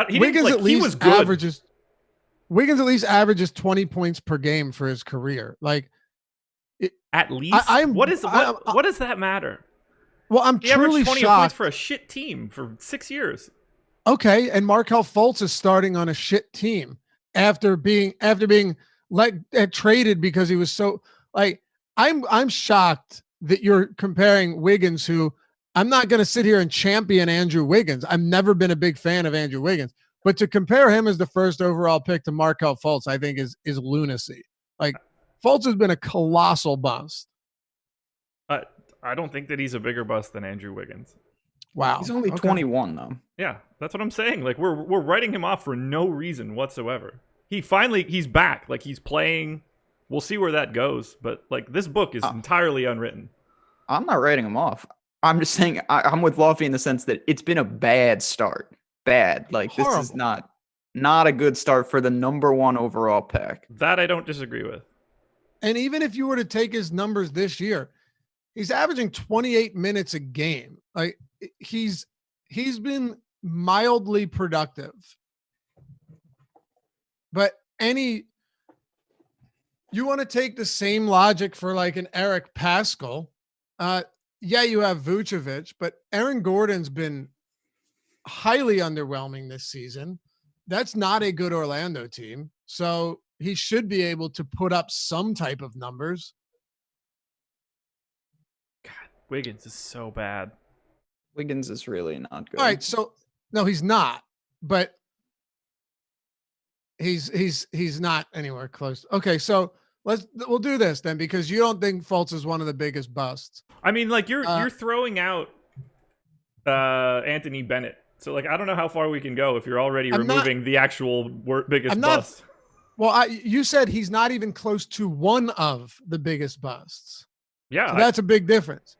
Wiggins at least averages 20 points per game for his career. Like at least what does that matter? Well, I'm truly 20 shocked points for a shit team for 6 years. Okay, and Markelle Fultz is starting on a shit team after being traded because he was so like I'm shocked that you're comparing Wiggins, who I'm not going to sit here and champion Andrew Wiggins. I've never been a big fan of Andrew Wiggins, but to compare him as the first overall pick to Markelle Fultz, I think is lunacy. Like Fultz has been a colossal bust. I don't think that he's a bigger bust than Andrew Wiggins. Wow. He's only 21 though. Yeah, that's what I'm saying. Like we're writing him off for no reason whatsoever. He's back. Like he's playing. We'll see where that goes, but like this book is entirely unwritten. I'm not writing him off. I'm just saying I'm with Lofty in the sense that it's been a bad start. Bad. Like horrible. This is not a good start for the number 1 overall pick. That I don't disagree with. And even if you were to take his numbers this year, he's averaging 28 minutes a game. Like he's been mildly productive. But you want to take the same logic for like an Eric Paschall. Yeah, you have Vucevic, but Aaron Gordon's been highly underwhelming this season. That's not a good Orlando team. So he should be able to put up some type of numbers. God, Wiggins is so bad. Wiggins is really not good. All right, so no, he's not, but he's not anywhere close. Okay, so we'll do this then, because you don't think Fultz is one of the biggest busts. I mean, like you're throwing out Anthony Bennett. So like I don't know how far we can go if you're already removing the actual biggest bust. Well, you said he's not even close to one of the biggest busts. Yeah, so that's a big difference.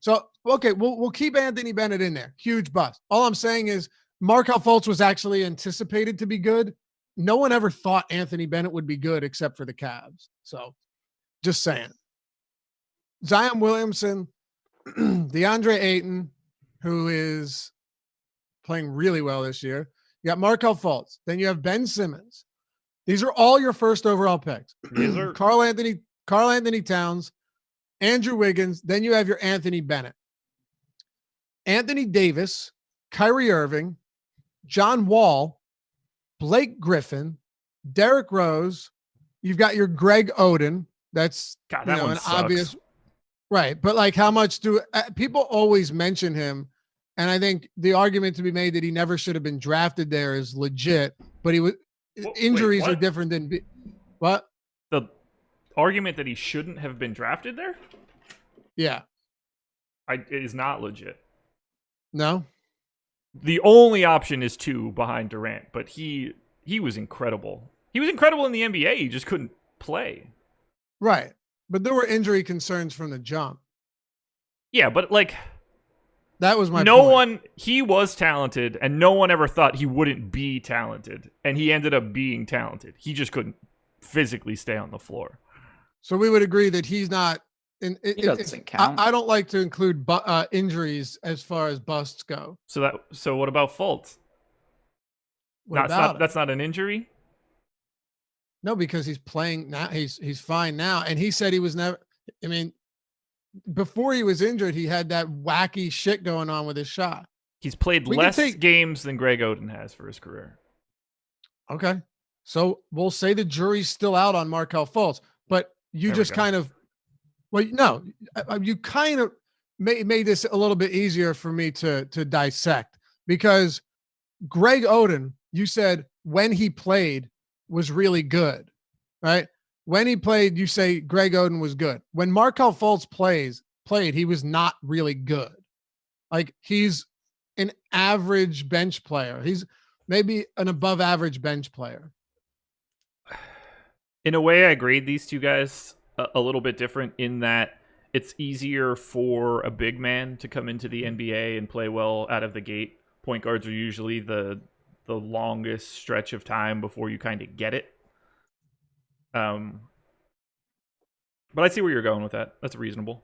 So, okay, we'll keep Anthony Bennett in there. Huge bust. All I'm saying is Markelle Fultz was actually anticipated to be good. No one ever thought Anthony Bennett would be good except for the Cavs. So, just saying. Zion Williamson, DeAndre Ayton, who is playing really well this year. You got Markelle Fultz. Then you have Ben Simmons. These are all your first overall picks. Carl Anthony Towns, Andrew Wiggins. Then you have your Anthony Bennett, Anthony Davis, Kyrie Irving, John Wall, Blake Griffin, Derrick Rose. You've got your Greg Oden. That's God, that one an sucks. obvious, right? But like, how much do people always mention him? And I think the argument to be made that he never should have been drafted there is legit. But he was injuries are different than what the argument that he shouldn't have been drafted there. Yeah, it is not legit. No. The only option is 2 behind Durant, but he was incredible. He was incredible in the NBA. He just couldn't play. Right. But there were injury concerns from the jump. Yeah, but like that was my point. He was talented, and no one ever thought he wouldn't be talented, and he ended up being talented. He just couldn't physically stay on the floor. So we would agree that he's not. He doesn't count. I don't like to include injuries as far as busts go. So what about Fultz? That's not an injury? No, because he's playing now. He's fine now, and he said he was never. I mean, before he was injured, he had that wacky shit going on with his shot. He's played less games than Greg Oden has for his career. Okay, so we'll say the jury's still out on Markelle Fultz, but you just kind of. Well, no, you kind of made this a little bit easier for me to dissect because Greg Oden, you said when he played was really good, right? When he played, you say Greg Oden was good. When Markelle Fultz played, he was not really good. Like he's an average bench player. He's maybe an above average bench player. In a way, I grade these two guys a little bit different in that it's easier for a big man to come into the NBA and play well out of the gate. Point guards are usually the longest stretch of time before you kind of get it. But I see where you're going with that. That's reasonable.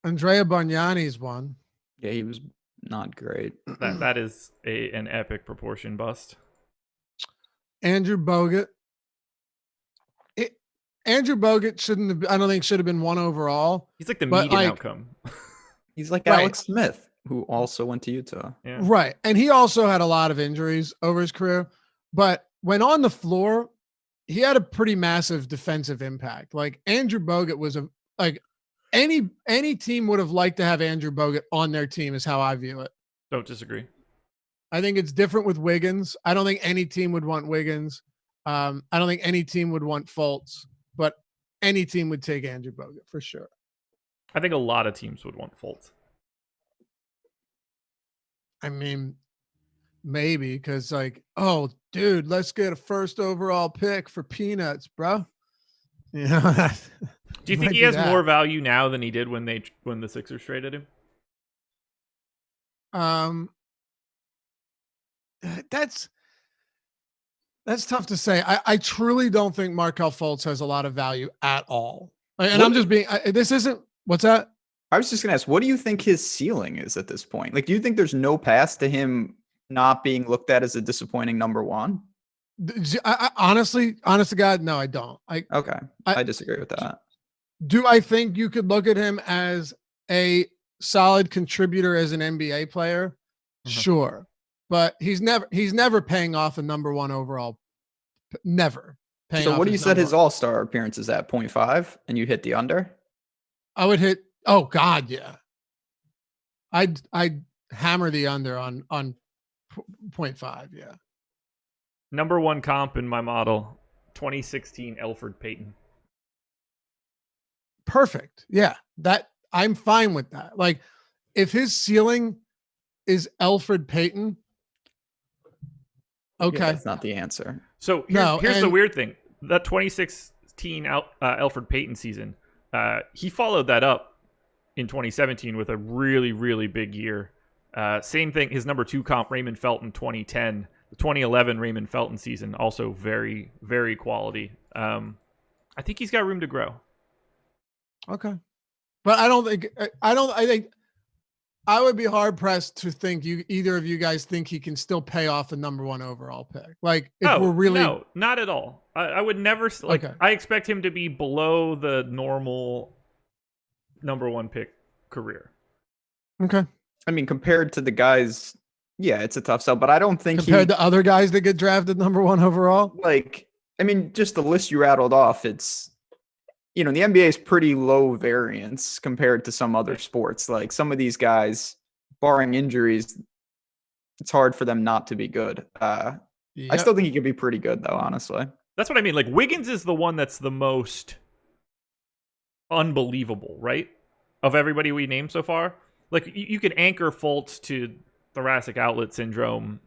Andrea Bargnani's one. Yeah, he was not great. That is an epic proportion bust. Andrew Bogut. Andrew Bogut should have been 1 overall. He's like the median outcome. He's like Alex Smith, who also went to Utah. Yeah. Right. And he also had a lot of injuries over his career. But when on the floor, he had a pretty massive defensive impact. Like Andrew Bogut was any team would have liked to have Andrew Bogut on their team is how I view it. Don't disagree. I think it's different with Wiggins. I don't think any team would want Wiggins. I don't think any team would want Fultz. But any team would take Andrew Bogut for sure. I think a lot of teams would want Fultz. I mean, maybe because like, oh, dude, let's get a first overall pick for peanuts, bro. You know. Do you think he has more value now than he did when the Sixers traded him? That's tough to say. I truly don't think Markelle Fultz has a lot of value at all. And I'm just being, this isn't, what's that? I was just going to ask, what do you think his ceiling is at this point? Like, do you think there's no path to him not being looked at as a disappointing number one? I honestly, honest to God, no, I don't. Okay. I disagree with that. Do I think you could look at him as a solid contributor as an NBA player? Mm-hmm. Sure. But he's never paying off a number 1 overall. Never. So what do you set his all-star appearances at 0.5 and you hit the under? I would hit. Oh God. Yeah. I'd hammer the under on 0.5. Yeah. Number 1 comp in my model, 2016 Elfrid Payton. Perfect. Yeah. That I'm fine with that. Like if his ceiling is Elfrid Payton, okay. Yeah, that's not the answer. So here's the weird thing. That 2016 Elfrid Payton season, he followed that up in 2017 with a really, really big year. Same thing, his number 2 comp, Raymond Felton, 2010. The 2011 Raymond Felton season, also very, very quality. I think he's got room to grow. Okay. But I think I would be hard pressed to think either of you guys think he can still pay off a number 1 overall pick. Like if we're really no, not at all. I would never like. Okay. I expect him to be below the normal number 1 pick career. Okay. I mean, compared to the guys, yeah, it's a tough sell, but I don't think compared to other guys that get drafted number 1 overall. Like, I mean, just the list you rattled off, it's, you know, the NBA is pretty low variance compared to some other sports. Like some of these guys, barring injuries, it's hard for them not to be good. I still think he could be pretty good though, honestly. That's what I mean. Like Wiggins is the one that's the most unbelievable, right? Of everybody we named so far. Like you can anchor Fultz to thoracic outlet syndrome.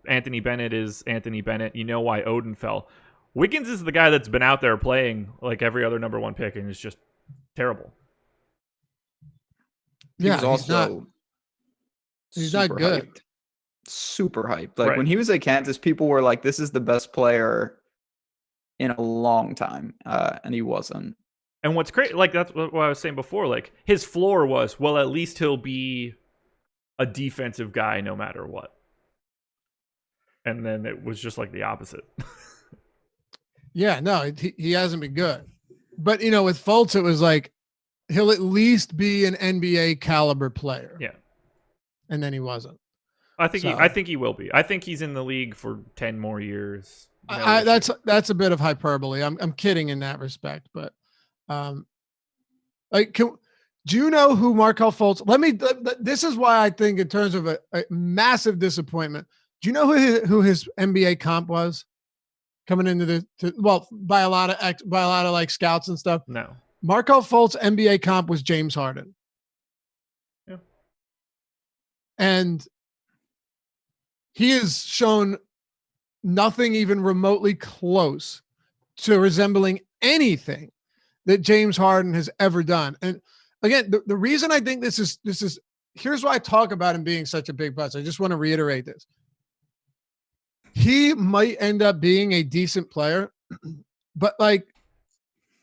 Anthony Bennett is Anthony Bennett. You know why Odin fell. Wiggins is the guy that's been out there playing like every other number 1 pick and is just terrible. Yeah, he's not good. Hyped. Super hyped. Like when he was at Kansas, people were like, this is the best player in a long time. And he wasn't. And what's great, like that's what I was saying before, like his floor was, well, at least he'll be a defensive guy no matter what. And then it was just like the opposite. Yeah, no, he hasn't been good. But, you know, with Fultz, it was like he'll at least be an NBA caliber player. Yeah. And then he wasn't. I think he will be. I think he's in the league for 10 more years. That's a bit of hyperbole. I'm kidding in that respect, but like, do you know who Markelle Fultz? This is why I think in terms of a massive disappointment. Do you know who his NBA comp was coming into by a lot of like scouts and stuff? No. Markelle Fultz NBA comp was James Harden. Yeah. And he has shown nothing even remotely close to resembling anything that James Harden has ever done. And again, the reason I think this is here's why I talk about him being such a big bust. I just want to reiterate this. He might end up being a decent player, but like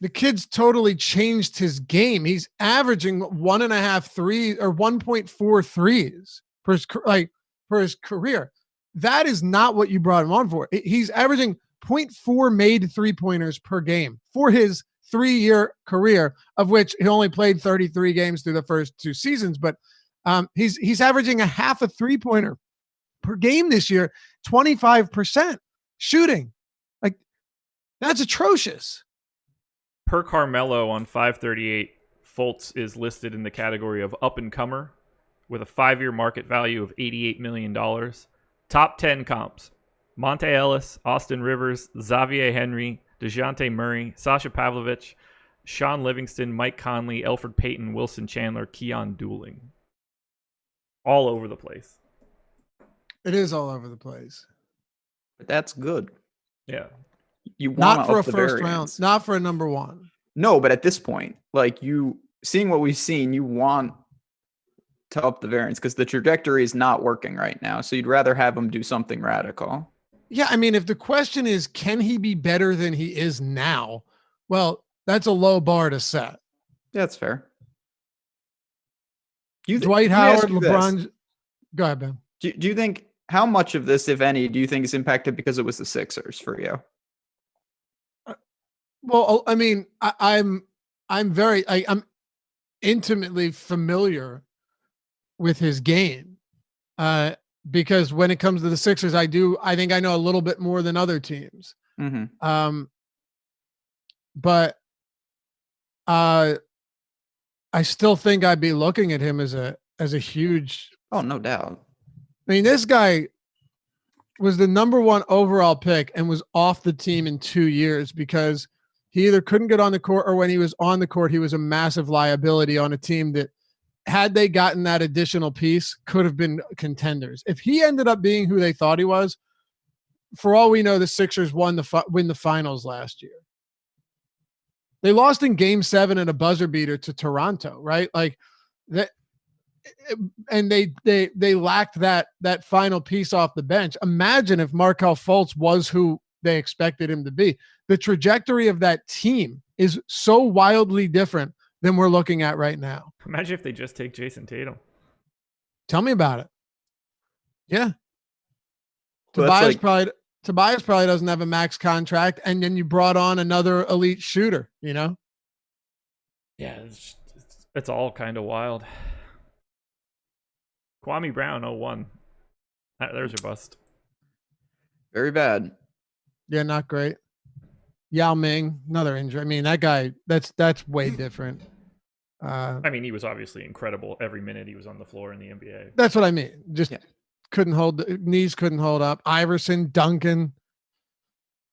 the kid's totally changed his game. He's averaging 1.5 threes or 1.4 threes per his career. That is not what you brought him on for. He's averaging 0.4 made 3-pointers per game for his 3-year career, of which he only played 33 games through the first 2 seasons. But he's averaging a half a 3-pointer per game this year, 25% shooting. Like that's atrocious. Per Carmelo on 538, Fultz is listed in the category of up-and-comer with a 5-year market value of $88 million. Top 10 comps: Monte Ellis, Austin Rivers, Xavier Henry, DeJounte Murray, Sasha Pavlovich, Sean Livingston, Mike Conley, Elfrid Payton, Wilson Chandler, Keon Dooling. All over the place. It is all over the place. But that's good. Yeah. You want not for a first round, not for a number 1. No, but at this point, like seeing what we've seen, you want to up the variance because the trajectory is not working right now. So you'd rather have him do something radical. Yeah, I mean, if the question is, can he be better than he is now? Well, that's a low bar to set. Yeah, that's fair. Dwight Howard, LeBron. Go ahead, Ben. Do you think how much of this, if any, do you think is impacted because it was the Sixers for you? Well, I mean, I'm intimately familiar with his game. Because when it comes to the Sixers, I think I know a little bit more than other teams. Mm-hmm. But I still think I'd be looking at him as a huge. Oh, no doubt. I mean, this guy was the number 1 overall pick and was off the team in 2 years because he either couldn't get on the court or when he was on the court, he was a massive liability on a team that, had they gotten that additional piece, could have been contenders. If he ended up being who they thought he was, for all we know, the Sixers win the finals last year. They lost in Game 7 in a buzzer beater to Toronto, right? Like That and they lacked that final piece off the bench. Imagine if Markelle Fultz was who they expected him to be. The trajectory of that team is so wildly different than we're looking at right now. Imagine if they just take Jason Tatum. Tell me about it. Yeah. Well, Tobias probably doesn't have a max contract, and then you brought on another elite shooter, you know? Yeah, it's all kind of wild. Kwame Brown, 01. There's your bust. Very bad. Yeah, not great. Yao Ming, another injury. I mean, that guy, that's way different. I mean, he was obviously incredible every minute he was on the floor in the NBA. That's what I mean. Just couldn't hold, knees couldn't hold up. Iverson, Duncan.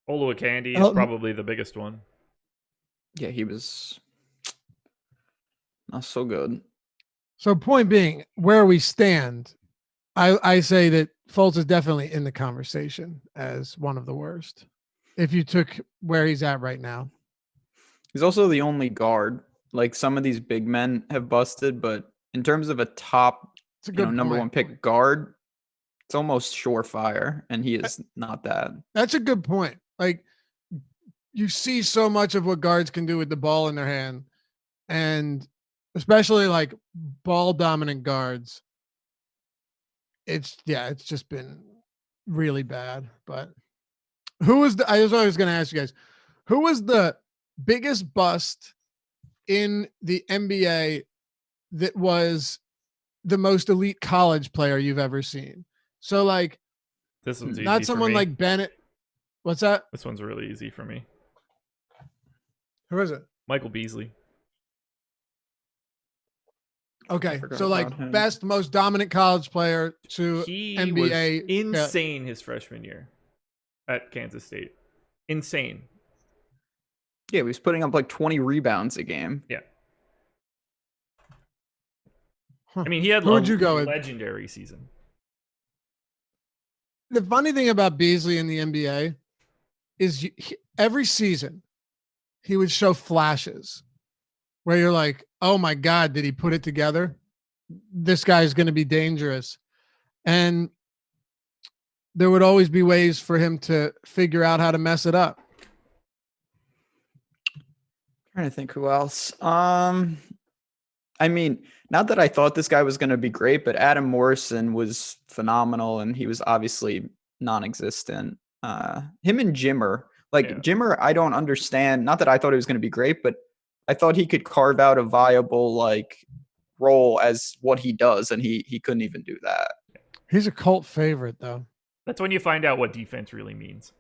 Oluwaseyi is probably the biggest one. Yeah, he was not so good. So point being, where we stand, I say that Fultz is definitely in the conversation as one of the worst. If you took where he's at right now. He's also the only guard. Like some of these big men have busted, but in terms of a top, number one pick guard, it's almost surefire, and he is not that. That's a good point. Like, you see so much of what guards can do with the ball in their hand, and especially like ball dominant guards. It's just been really bad. But I was always going to ask you guys, who was the biggest bust in the NBA that was the most elite college player you've ever seen? So like, this one's not easy someone for me. like Bennett. What's that? This one's really easy for me. Who is it? Michael Beasley. Okay, so like best, most dominant college player to he NBA. Was insane his freshman year at Kansas State. Insane. Yeah, he was putting up like 20 rebounds a game. Yeah. I mean, he had legendary season. The funny thing about Beasley in the NBA is every season he would show flashes where you're like, oh my God, did he put it together? This guy's going to be dangerous. And there would always be ways for him to figure out how to mess it up. Trying to think who else. I mean, not that I thought this guy was going to be great, but Adam Morrison was phenomenal, and he was obviously non-existent. Him and Jimmer, Jimmer, I don't understand. Not that I thought he was going to be great, but I thought he could carve out a viable role as what he does, and he couldn't even do that. He's a cult favorite, though. That's when you find out what defense really means.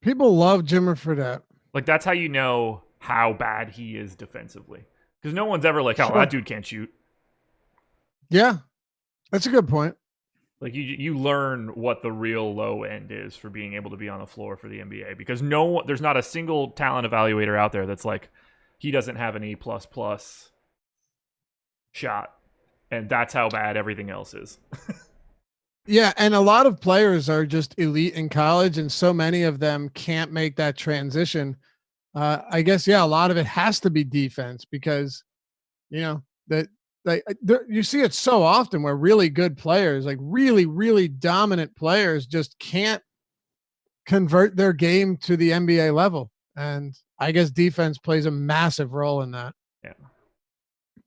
People love Jimmer for that. Like, that's how you know how bad he is defensively. Because no one's ever like, oh, that dude can't shoot. Yeah, that's a good point. Like, you learn what the real low end is for being able to be on the floor for the NBA. Because there's not a single talent evaluator out there that's like, he doesn't have an A++ shot. And that's how bad everything else is. Yeah, and a lot of players are just elite in college, and so many of them can't make that transition. I guess, a lot of it has to be defense because, you see it so often where really good players, like really, really dominant players, just can't convert their game to the NBA level. And I guess defense plays a massive role in that. Yeah.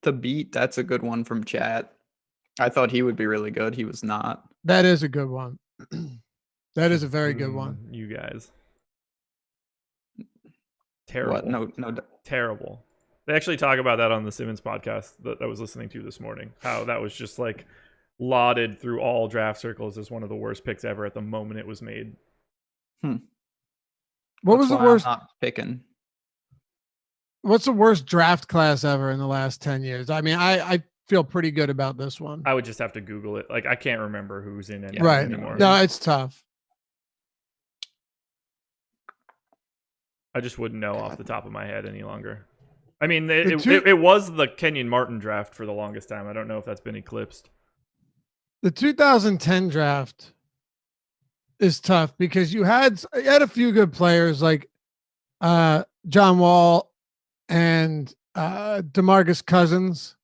The Beat, that's a good one from chat. I thought he would be really good. He was not. That is a good one. That is a very good one. You guys. Terrible. What? No. Terrible. They actually talk about that on the Simmons podcast that I was listening to this morning. How that was just like lauded through all draft circles as one of the worst picks ever at the moment it was made. What was the worst? I'm not picking. What's the worst draft class ever in the last 10 years? I mean, I feel pretty good about this one. I would just have to Google it. Like, I can't remember who's in it anymore. No, it's tough. I just wouldn't know off the top of my head any longer. I mean, it was the Kenyon Martin draft for the longest time. I don't know if that's been eclipsed. The 2010 draft is tough because you had a few good players like John Wall and DeMarcus Cousins,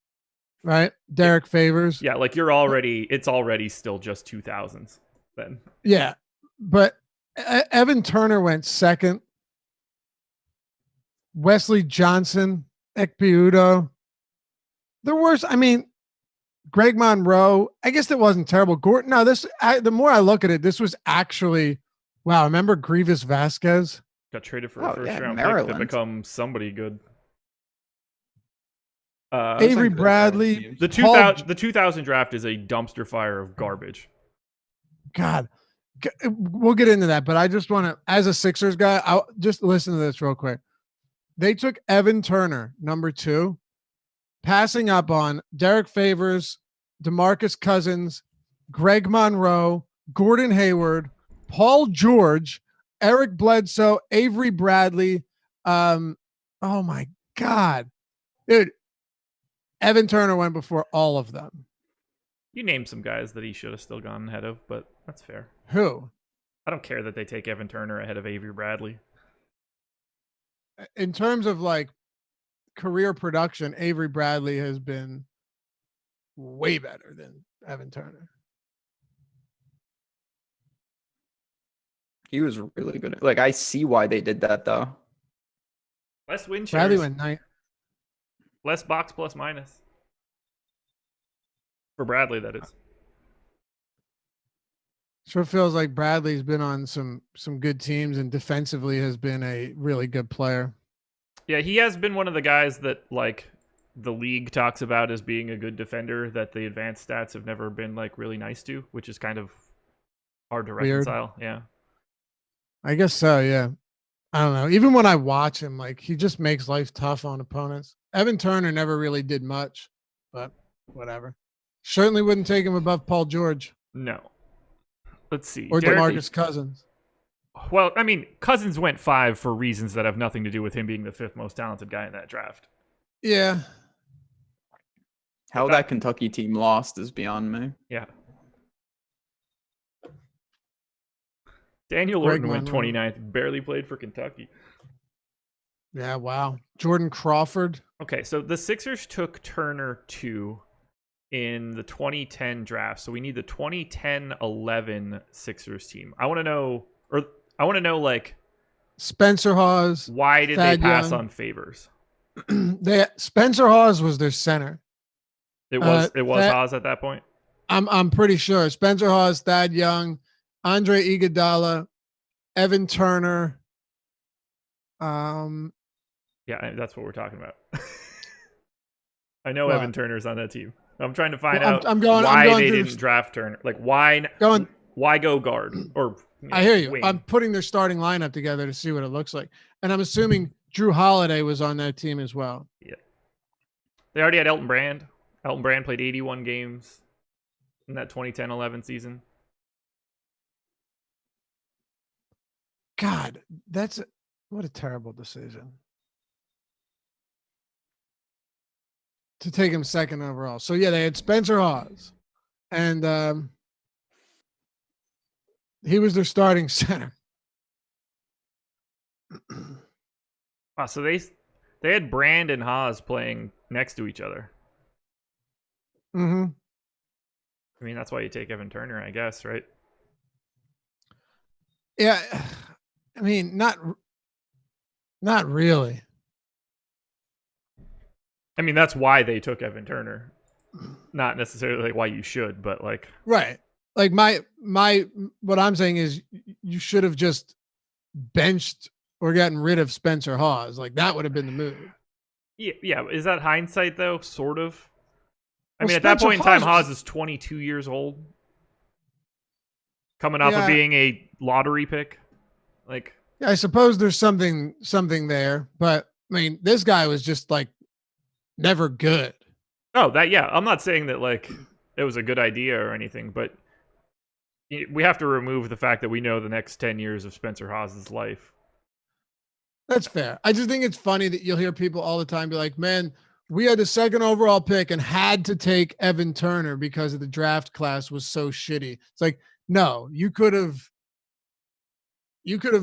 right? Derek Favors. Yeah, like it's already still just 2000s then. Yeah, but Evan Turner went second. Wesley Johnson, Ekpiudo. The worst, I mean, Greg Monroe. I guess it wasn't terrible. Gordon. No, the more I look at it, this was actually wow. Remember Grievous Vasquez? Got traded for a first round Maryland. pick to become somebody good. Avery Bradley. The 2000 draft is a dumpster fire of garbage. God, we'll get into that, but I just want to, as a Sixers guy, I'll just listen to this real quick. They took Evan Turner, number 2, passing up on Derek Favors, DeMarcus Cousins, Greg Monroe, Gordon Hayward, Paul George, Eric Bledsoe, Avery Bradley. Oh my God, dude. Evan Turner went before all of them. You named some guys that he should have still gone ahead of, but that's fair. Who? I don't care that they take Evan Turner ahead of Avery Bradley. In terms of like career production, Avery Bradley has been way better than Evan Turner. He was really good. Like, I see why they did that, though. Less win shares. Bradley went 9. Less box plus minus. For Bradley, that is. Sure feels like Bradley's been on some good teams and defensively has been a really good player. Yeah, he has been one of the guys that like the league talks about as being a good defender that the advanced stats have never been like really nice to, which is kind of hard to reconcile. Yeah. I guess so, yeah. I don't know. Even when I watch him, like he just makes life tough on opponents. Evan Turner never really did much, but whatever. Certainly wouldn't take him above Paul George. No. Let's see. Or DeMarcus Cousins. Well, I mean, Cousins went 5 for reasons that have nothing to do with him being the 5th most talented guy in that draft. Yeah. How that Kentucky team lost is beyond me. Yeah. Daniel Orton went 29th, barely played for Kentucky. Yeah, wow. Jordan Crawford. Okay, so the Sixers took Turner 2 in the 2010 draft. So we need the 2010-11 Sixers team. I want to know like Spencer Hawes. Why did they pass on Favors? Spencer Hawes was their center. It was Hawes at that point. I'm pretty sure. Spencer Hawes, Thad Young, Andre Iguodala, Evan Turner. Yeah, that's what we're talking about. I know Evan Turner's on that team. I'm trying to find out why they didn't draft Turner. Like why go guard? Or I hear you. wing. I'm putting their starting lineup together to see what it looks like, and I'm assuming Drew Holiday was on that team as well. Yeah, they already had Elton Brand. Elton Brand played 81 games in that 2010-11 season. God, what a terrible decision to take him second overall. So yeah, they had Spencer Hawes, and he was their starting center. Wow, so they had Brand and Hawes playing next to each other. Mm-hmm. I mean, that's why you take Evan Turner, I guess, right? Yeah, I mean, not really. I mean, that's why they took Evan Turner. Not necessarily like why you should, but like right. Like my what I'm saying is you should have just benched or gotten rid of Spencer Hawes. Like that would have been the move. Yeah. Is that hindsight though? Sort of. I mean, at Spencer that point in time, Hawes is 22 years old, coming off of being a lottery pick. Like, yeah, I suppose there's something there, but I mean, this guy was just like never good. Oh, I'm not saying that like it was a good idea or anything, but we have to remove the fact that we know the next 10 years of Spencer Hawes' life. That's fair. I just think it's funny that you'll hear people all the time be like, man, we had the second overall pick and had to take Evan Turner because of the draft class was so shitty. It's like, no, you could have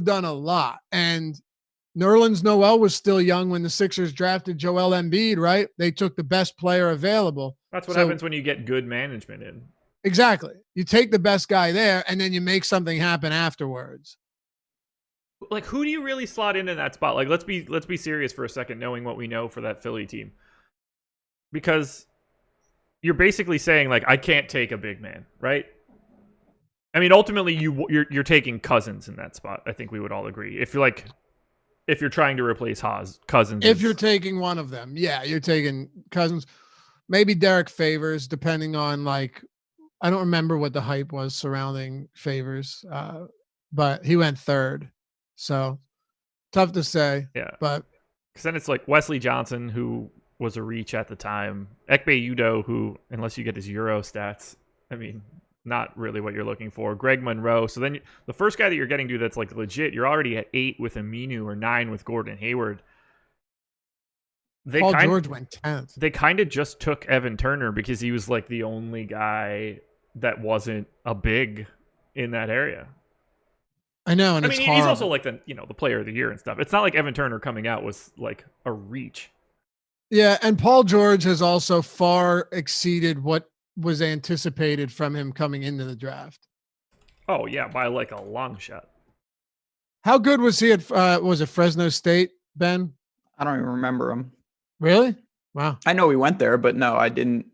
done a lot. And Nerlens Noel was still young when the Sixers drafted Joel Embiid, right? They took the best player available. That's what happens when you get good management in. Exactly. You take the best guy there, and then you make something happen afterwards. Like, who do you really slot in that spot? Like, let's be serious for a second, knowing what we know for that Philly team, because you're basically saying, like, I can't take a big man, right? I mean, ultimately, you're taking Cousins in that spot. I think we would all agree. If you're trying to replace Cousins. If you're taking one of them, yeah, you're taking Cousins. Maybe Derek Favors, depending on, like, I don't remember what the hype was surrounding Favors, but he went third. So tough to say. Yeah. But because then it's like Wesley Johnson, who was a reach at the time. Ekpe Udoh, who, unless you get his Euro stats, I mean, not really what you're looking for. Greg Monroe. So then the first guy that you're getting to that's like legit, you're already at 8 with Aminu or 9 with Gordon Hayward. Paul George went 10th. They kind of just took Evan Turner because he was like the only guy that wasn't a big in that area. I know, and I mean, he's also like the player of the year and stuff. It's not like Evan Turner coming out was like a reach. Yeah, and Paul George has also far exceeded what was anticipated from him coming into the draft. Oh yeah, by like a long shot. How good was he at? Was it Fresno State, Ben? I don't even remember him. Really? Wow. I know he went there, but no, I didn't.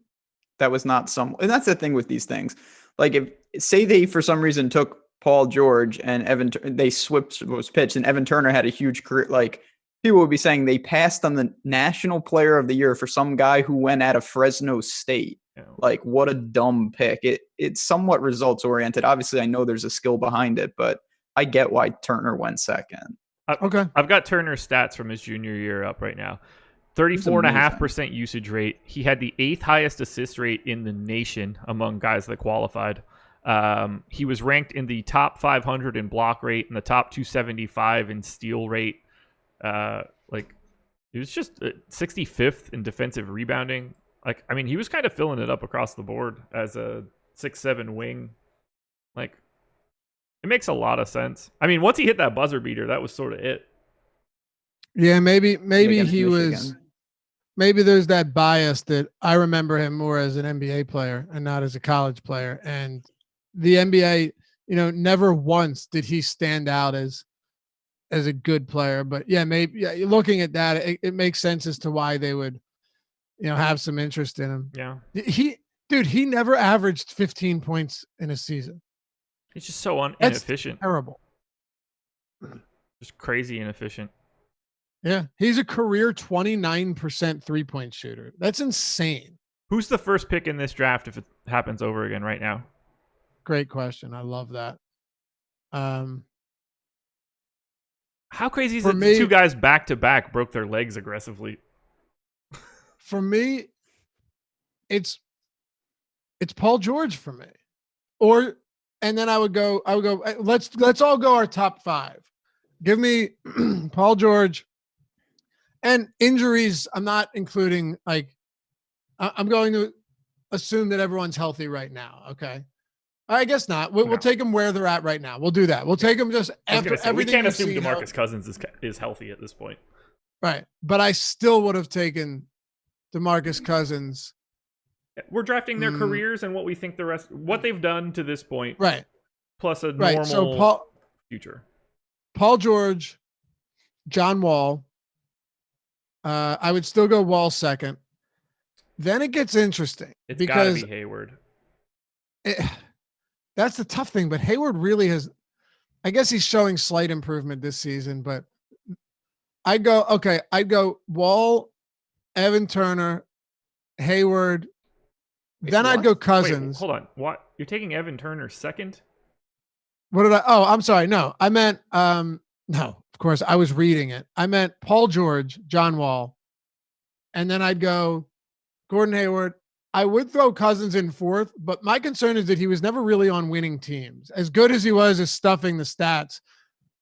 That was not some. And that's the thing with these things. Like, if say they for some reason took Paul George and they swapped was pitched, and Evan Turner had a huge career. Like, people would be saying they passed on the National Player of the Year for some guy who went out of Fresno State. Yeah. Like, what a dumb pick. It's somewhat results oriented. Obviously, I know there's a skill behind it, but I get why Turner went second. Okay, I've got Turner's stats from his junior year up right now. 34.5% usage rate. He had the 8th highest assist rate in the nation among guys that qualified. He was ranked in the top 500 in block rate and the top 275 in steal rate. Like, he was just 65th in defensive rebounding. Like, I mean, he was kind of filling it up across the board as a 6'7" wing. Like, it makes a lot of sense. I mean, once he hit that buzzer beater, that was sort of it. Yeah, maybe he was. Maybe there's that bias that I remember him more as an NBA player and not as a college player. And the NBA, never once did he stand out as a good player. But yeah, maybe looking at that, it makes sense as to why they would, have some interest in him. Yeah. He never averaged 15 points in a season. He's just so inefficient. Terrible. Just crazy inefficient. Yeah, he's a career 29% 3-point shooter. That's insane. Who's the first pick in this draft if it happens over again right now? Great question. I love that. How crazy is it the two guys back to back broke their legs aggressively? For me, it's Paul George for me. And then I would go, let's all go our top 5. Give me Paul George. And injuries, I'm not including, like, I'm going to assume that everyone's healthy right now. Okay. I guess not. We'll take them where they're at right now. We'll do that. We'll take them just after everything. We can't assume DeMarcus Cousins is healthy at this point. Right. But I still would have taken DeMarcus Cousins. We're drafting their careers and what we think what they've done to this point. Right. Plus a normal future. Paul George, John Wall. I would still go Wall second. Then it gets interesting. It's got to be Hayward. That's the tough thing, but Hayward really has. I guess he's showing slight improvement this season, but I'd go Wall, Evan Turner, Hayward. Then I'd go Cousins. Wait, hold on. What? You're taking Evan Turner second? What did I? Oh, I'm sorry. No, I meant no. Of course, I was reading it. I meant Paul George, John Wall, and then I'd go Gordon Hayward. I would throw Cousins in 4th, but my concern is that he was never really on winning teams. As good as he was at stuffing the stats,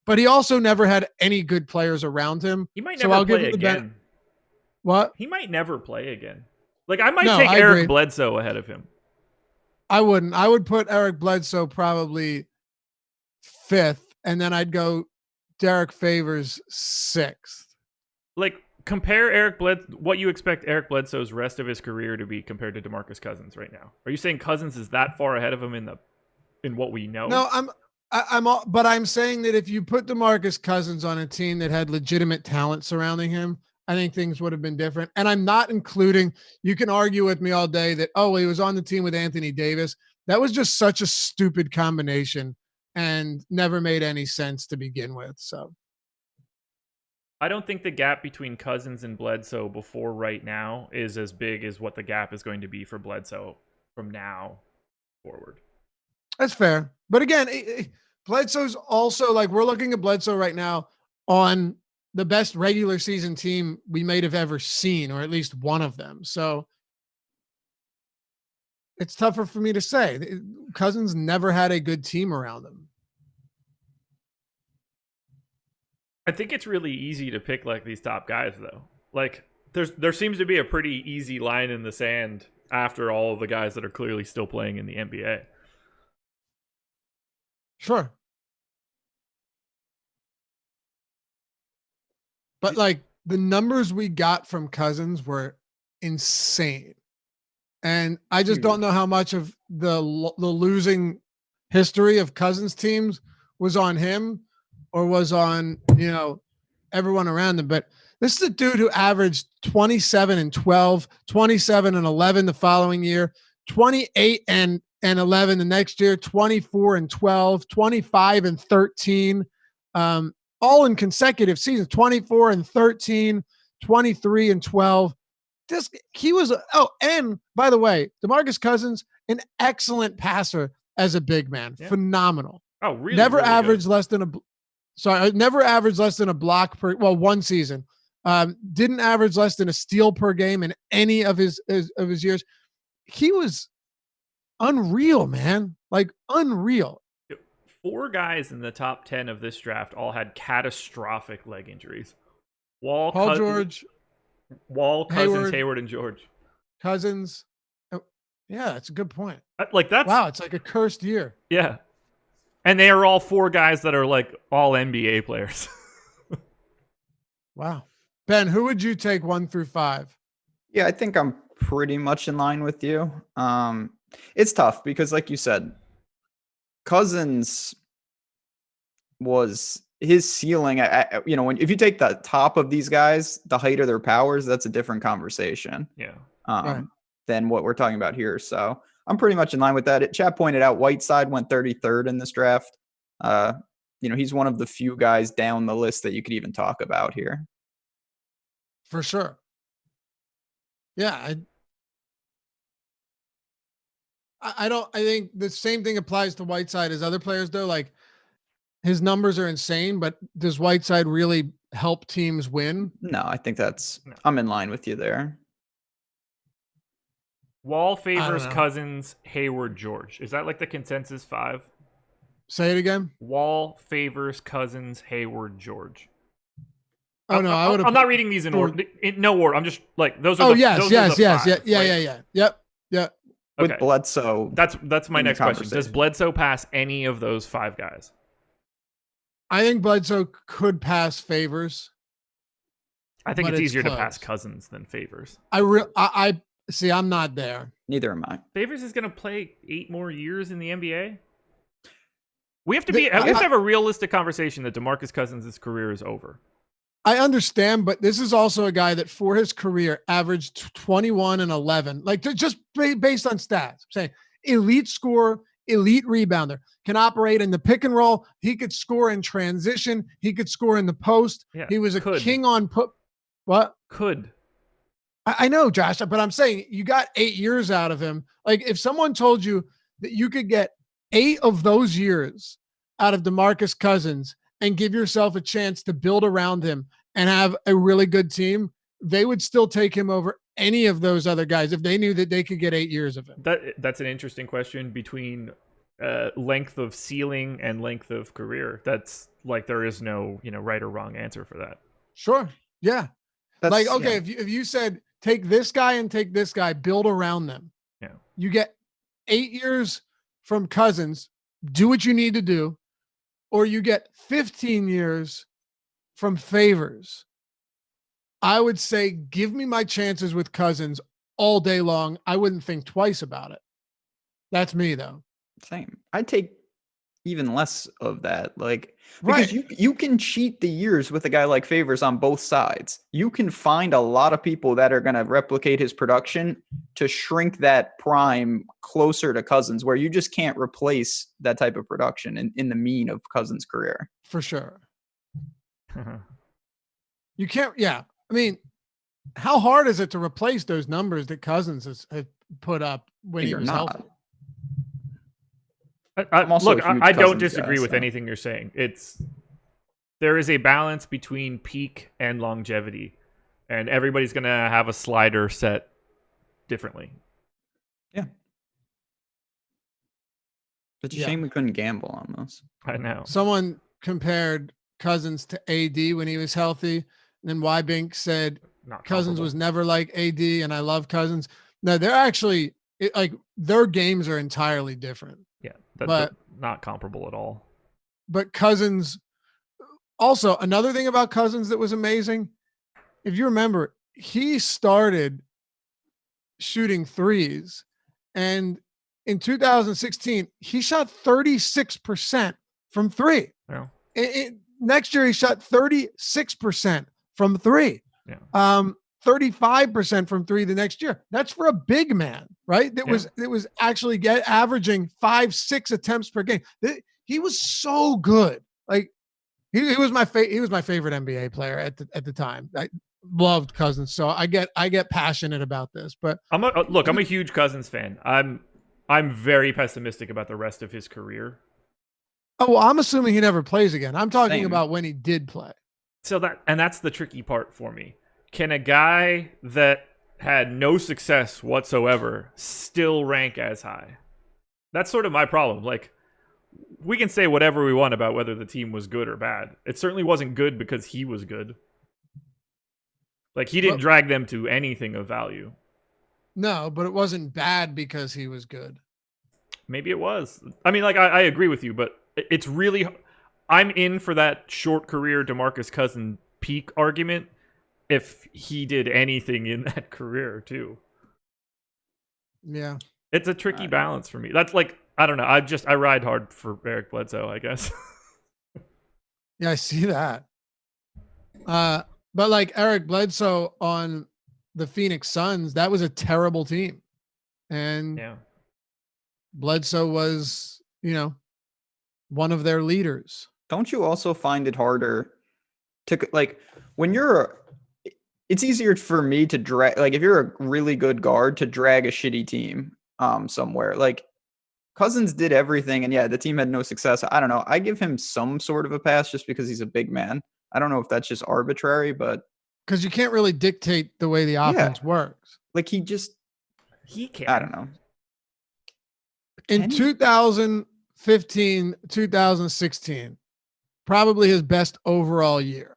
but he also never had any good players around him. He might never play again. What? He might never play again. Like, I might take Eric Bledsoe ahead of him. I wouldn't. I would put Eric Bledsoe probably 5th, and then I'd go Derek Favors 6th. Like, compare what you expect Eric Bledsoe's rest of his career to be compared to DeMarcus Cousins right now. Are you saying Cousins is that far ahead of him in what we know? No, but I'm saying that if you put DeMarcus Cousins on a team that had legitimate talent surrounding him, I think things would have been different. And I'm not including, you can argue with me all day that, oh, he was on the team with Anthony Davis. That was just such a stupid combination and never made any sense to begin with. So I don't think the gap between Cousins and Bledsoe before right now is as big as what the gap is going to be for Bledsoe from now forward. That's fair. But again, Bledsoe's also, like, we're looking at Bledsoe right now on the best regular season team we might have ever seen, or at least one of them. So it's tougher for me to say. Cousins never had a good team around him. I think it's really easy to pick like these top guys though. Like there seems to be a pretty easy line in the sand after all of the guys that are clearly still playing in the NBA. Sure. But like the numbers we got from Cousins were insane. And I just don't know how much of the losing history of Cousins teams was on him or was on, everyone around him. But this is a dude who averaged 27 and 12, 27 and 11 the following year, 28 and 11 the next year, 24 and 12, 25 and 13, all in consecutive seasons, 24 and 13, 23 and 12. And by the way, DeMarcus Cousins, an excellent passer as a big man, phenomenal. Oh, really? Never really averaged good. less than a block per, one season. Didn't average less than a steal per game in any of his years. He was unreal, man. Like unreal. 4 guys in the top 10 of this draft all had catastrophic leg injuries. Paul George, Cousins, Hayward, and George. Cousins. Oh, yeah, that's a good point. Wow, it's like a cursed year. Yeah. And they are all 4 guys that are like all NBA players. Wow. Ben, who would you take 1 through 5? Yeah, I think I'm pretty much in line with you. It's tough because, like you said, Cousins was his ceiling. If you take the top of these guys, the height of their powers, that's a different conversation. Yeah. Right. Than what we're talking about here. So I'm pretty much in line with that. Chad pointed out Whiteside went 33rd in this draft. He's one of the few guys down the list that you could even talk about here. For sure. Yeah. I think the same thing applies to Whiteside as other players though. Like his numbers are insane, but does Whiteside really help teams win? No, I think I'm in line with you there. Wall favors Cousins, Hayward, George. Is that like the consensus 5? Say it again. Wall favors Cousins, Hayward, George. Oh no, I'm not reading these in order. No order. I'm just like those are. Oh the, yes, those yes, are the yes, 5, yeah, right? yeah. Yep. With Bledsoe. That's my next question. Does Bledsoe pass any of those 5 guys? I think Bledsoe could pass Favors. I think it's easier to pass Cousins than Favors. I see. I'm not there. Neither am I. Favors is going to play 8 more years in the NBA. We have to have a realistic conversation that DeMarcus Cousins' career is over. I understand, but this is also a guy that for his career averaged 21 and 11, like just based on stats. I'm saying elite scorer, elite rebounder, can operate in the pick and roll. He could score in transition. He could score in the post. Yeah, he was a king on what? Could. I know, Josh, but I'm saying you got 8 years out of him. Like if someone told you that you could get 8 of those years out of DeMarcus Cousins and give yourself a chance to build around him and have a really good team, they would still take him over any of those other guys if they knew that they could get 8 years of him. That's an interesting question between length of ceiling and length of career. That's like there is no right or wrong answer for that. Sure. Yeah. If you said take this guy and take this guy, build around them. Yeah. You get 8 years from Cousins, do what you need to do, or you get 15 years from Favors, I would say give me my chances with Cousins all day long. I wouldn't think twice about it. That's me though. Same. I'd take even less of that. Like, Right. because you can cheat the years with a guy like Favors on both sides. You can find a lot of people that are going to replicate his production to shrink that prime closer to Cousins, where you just can't replace that type of production in the mean of Cousins' career. For sure. You can't, yeah. I mean, how hard is it to replace those numbers that Cousins has put up when he was healthy? I don't disagree with anything you're saying. There is a balance between peak and longevity, and everybody's going to have a slider set differently. Yeah. It's a shame we couldn't gamble on those. I know. Someone compared Cousins to AD when he was healthy, and then Bink said Cousins was never like AD, and I love Cousins. No, they're actually their games are entirely different. Yeah, but not comparable at all. But Cousins, also another thing about Cousins that was amazing, if you remember, he started shooting threes, and in 2016 he shot 36% from three. Yeah. Next year he shot 36% from three. Yeah. 35% from three the next year. That's for a big man, right? That was actually averaging 5-6 attempts per game. He was so good. Like he was my favorite NBA player at the time. I loved Cousins, so I get passionate about this. But I'm a huge Cousins fan. I'm very pessimistic about the rest of his career. Oh, well, I'm assuming he never plays again. I'm talking about when he did play. So that's the tricky part for me. Can a guy that had no success whatsoever still rank as high? That's sort of my problem. Like, we can say whatever we want about whether the team was good or bad. It certainly wasn't good because he was good. Like, he didn't drag them to anything of value. No, but it wasn't bad because he was good. Maybe it was. I mean, like, I agree with you, but it's really... I'm in for that short career DeMarcus Cousins peak argument if he did anything in that career too. Yeah. It's a tricky balance for me. That's like, I don't know. I ride hard for Eric Bledsoe, I guess. Yeah, I see that. But like Eric Bledsoe on the Phoenix Suns, that was a terrible team. And Bledsoe was, one of their leaders. Don't you also find it harder to, like, when it's easier for me to drag, like, if you're a really good guard, to drag a shitty team somewhere. Like, Cousins did everything, and the team had no success. I don't know. I give him some sort of a pass just because he's a big man. I don't know if that's just arbitrary, but because you can't really dictate the way the offense works. Like, he can. I don't know. In 2015, 2016, probably his best overall year.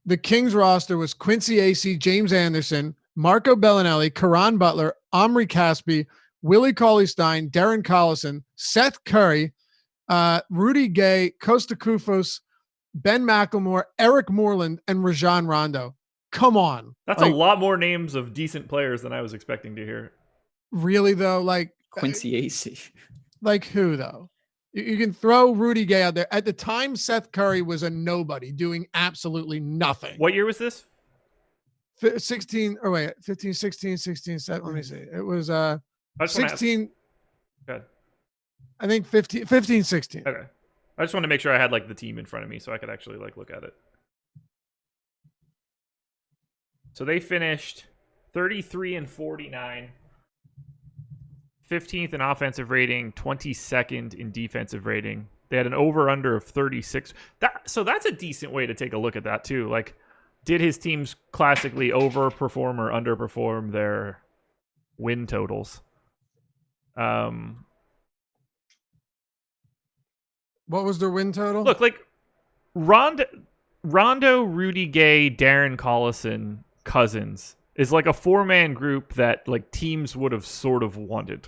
The Kings roster was Quincy Acee, James Anderson, Marco Bellinelli, Caron Butler, Omri Caspi, Willie Cauley-Stein, Darren Collison, Seth Curry, Rudy Gay, Costa Koufos, Ben McLemore, Eric Moreland, and Rajon Rondo. Come on. That's a lot more names of decent players than I was expecting to hear. Really, though? Like Quincy Acee. Like who, though? You can throw Rudy Gay out there. At the time, Seth Curry was a nobody doing absolutely nothing. What year was this? 15, 16, 16, 17. Let me see. It was 16. Good. I think 15, 16. Okay. I just want to make sure I had like the team in front of me so I could actually like look at it. So they finished 33-49. 15th in offensive rating, 22nd in defensive rating. They had an over-under of 36. So that's a decent way to take a look at that, too. Like, did his teams classically overperform or underperform their win totals? What was their win total? Look, like, Rondo, Rudy Gay, Darren Collison, Cousins is like a four-man group that, like, teams would have sort of wanted.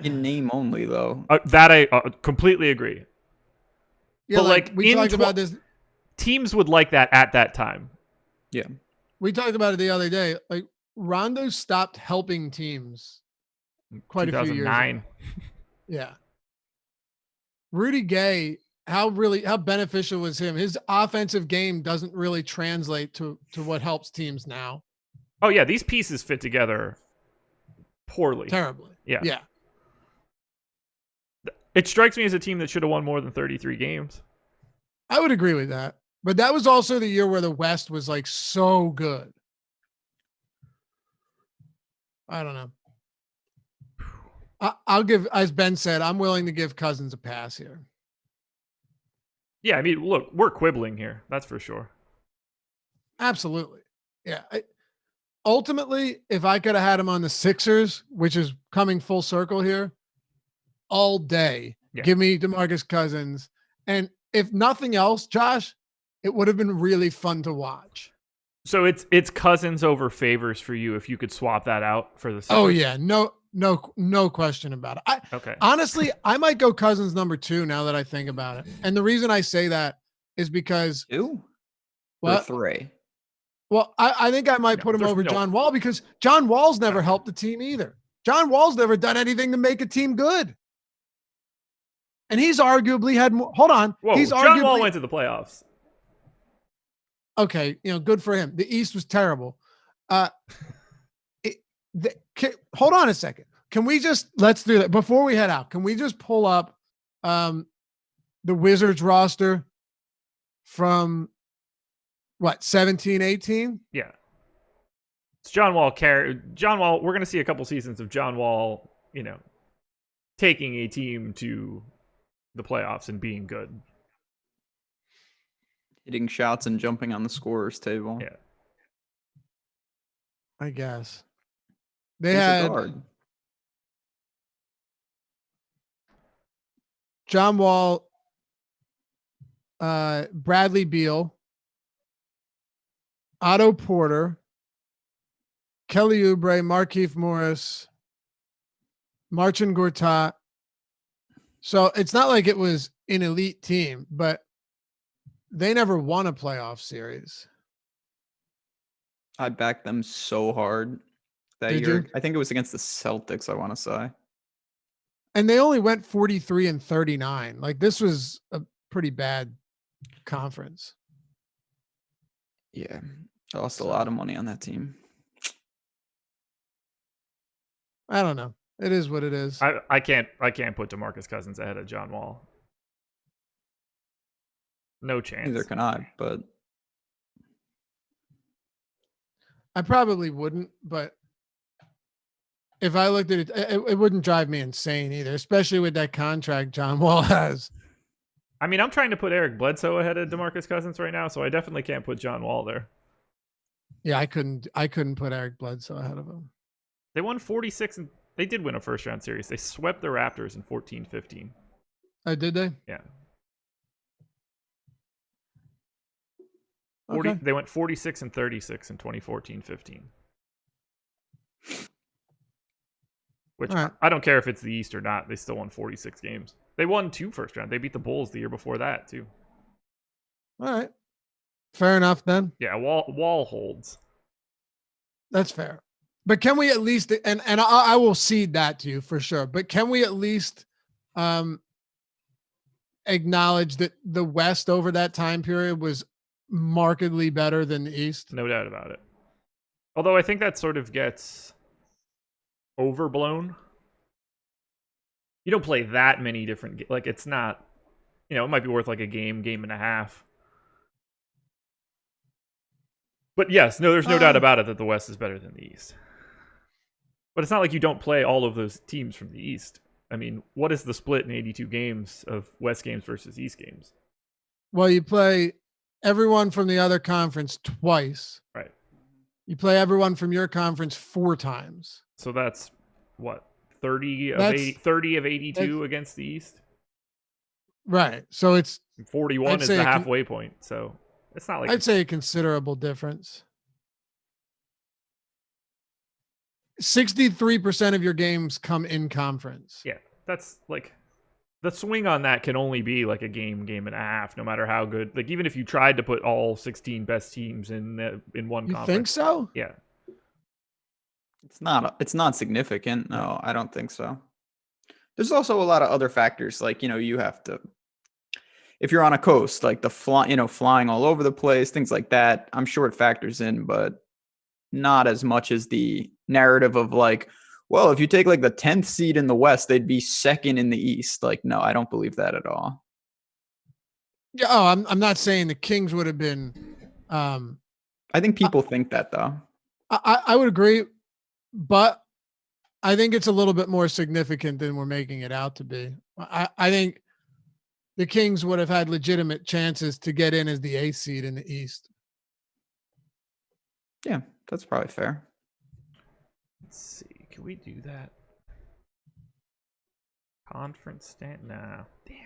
In name only, though. That I completely agree. Yeah, but like we talked about this. teams would like that at that time. Yeah. We talked about it the other day. Like Rondo stopped helping teams quite a few years ago. 2009. Yeah. Rudy Gay, how beneficial was him? His offensive game doesn't really translate to what helps teams now. Oh yeah, these pieces fit together poorly. Terribly. Yeah. Yeah. It strikes me as a team that should have won more than 33 games. I would agree with that. But that was also the year where the West was like so good. I don't know. I'll give, as Ben said, I'm willing to give Cousins a pass here. Yeah, I mean, look, we're quibbling here. That's for sure. Absolutely. Yeah. Ultimately, if I could have had him on the Sixers, which is coming full circle here, all day, give me DeMarcus Cousins. And if nothing else, Josh, it would have been really fun to watch. So it's Cousins over Favors for you if you could swap that out for the Sixers? Oh yeah, no question about it. Okay. Honestly, I might go Cousins number 2 now that I think about it. And the reason I say that is because 2 or 3. Well, I think I might put him over John Wall because John Wall's never helped the team either. John Wall's never done anything to make a team good. And he's arguably had more. Hold on. Whoa, John Wall went to the playoffs. Okay, good for him. The East was terrible. Hold on a second. Can we let's do that before we head out. Can we just pull up the Wizards roster from what, 17, 18? Yeah. It's John Wall. John Wall, we're going to see a couple seasons of John Wall, taking a team to the playoffs and being good. Hitting shots and jumping on the scorer's table. Yeah. I guess. They had John Wall, Bradley Beal, Otto Porter, Kelly Oubre, Markieff Morris, Marcin Gortat. So it's not like it was an elite team, but they never won a playoff series. I backed them so hard that Did year. you? I think it was against the Celtics, I want to say. And they only went 43-39. Like this was a pretty bad conference. Yeah. I lost a lot of money on that team. I don't know. It is what it is. I can't put DeMarcus Cousins ahead of John Wall. No chance. Neither can I, but I probably wouldn't, but if I looked at it, it wouldn't drive me insane either, especially with that contract John Wall has. I mean, I'm trying to put Eric Bledsoe ahead of DeMarcus Cousins right now, so I definitely can't put John Wall there. Yeah, I couldn't put Eric Bledsoe ahead of him. They won 46 and they did win a first round series. They swept the Raptors in 14-15. Oh, did they? Yeah. Okay. They went 46 and 36 in 2014-15. Which right. I don't care if it's the East or not. They still won 46 games. They won 2 first round. They beat the Bulls the year before that too. All right. Fair enough then. Yeah, Wall holds. That's fair. But can we at least, and I will cede that to you for sure, but can we at least acknowledge that the West over that time period was markedly better than the East? No doubt about it. Although I think that sort of gets overblown. You don't play that many different, like it's not, it might be worth like a game and a half. But yes, no, there's no doubt about it that the West is better than the East. But it's not like you don't play all of those teams from the East. I mean, what is the split in 82 games of West games versus East games? Well, you play everyone from the other conference twice. Right. You play everyone from your conference 4 times. So that's what? 30 of 82 against the East? Right. So it's 41 is the halfway point. So it's not like I'd say a considerable difference. 63% of your games come in conference. Yeah, that's like the swing on that can only be like a game and a half, no matter how good. Like even if you tried to put all 16 best teams in one You conference. think so? Yeah. It's not significant. No, I don't think so. There's also a lot of other factors, like, you have to, if you're on a coast, like flying all over the place, things like that. I'm sure it factors in, but not as much as the narrative of like, well, if you take like the 10th seed in the West, they'd be second in the East. Like, no, I don't believe that at all. Yeah. Oh, I'm not saying the Kings would have been. I think people think that though. I would agree, but I think it's a little bit more significant than we're making it out to be. I think the Kings would have had legitimate chances to get in as the 8th seed in the East. Yeah, that's probably fair. Let's see. Can we do that? Conference stand? Nah. Damn.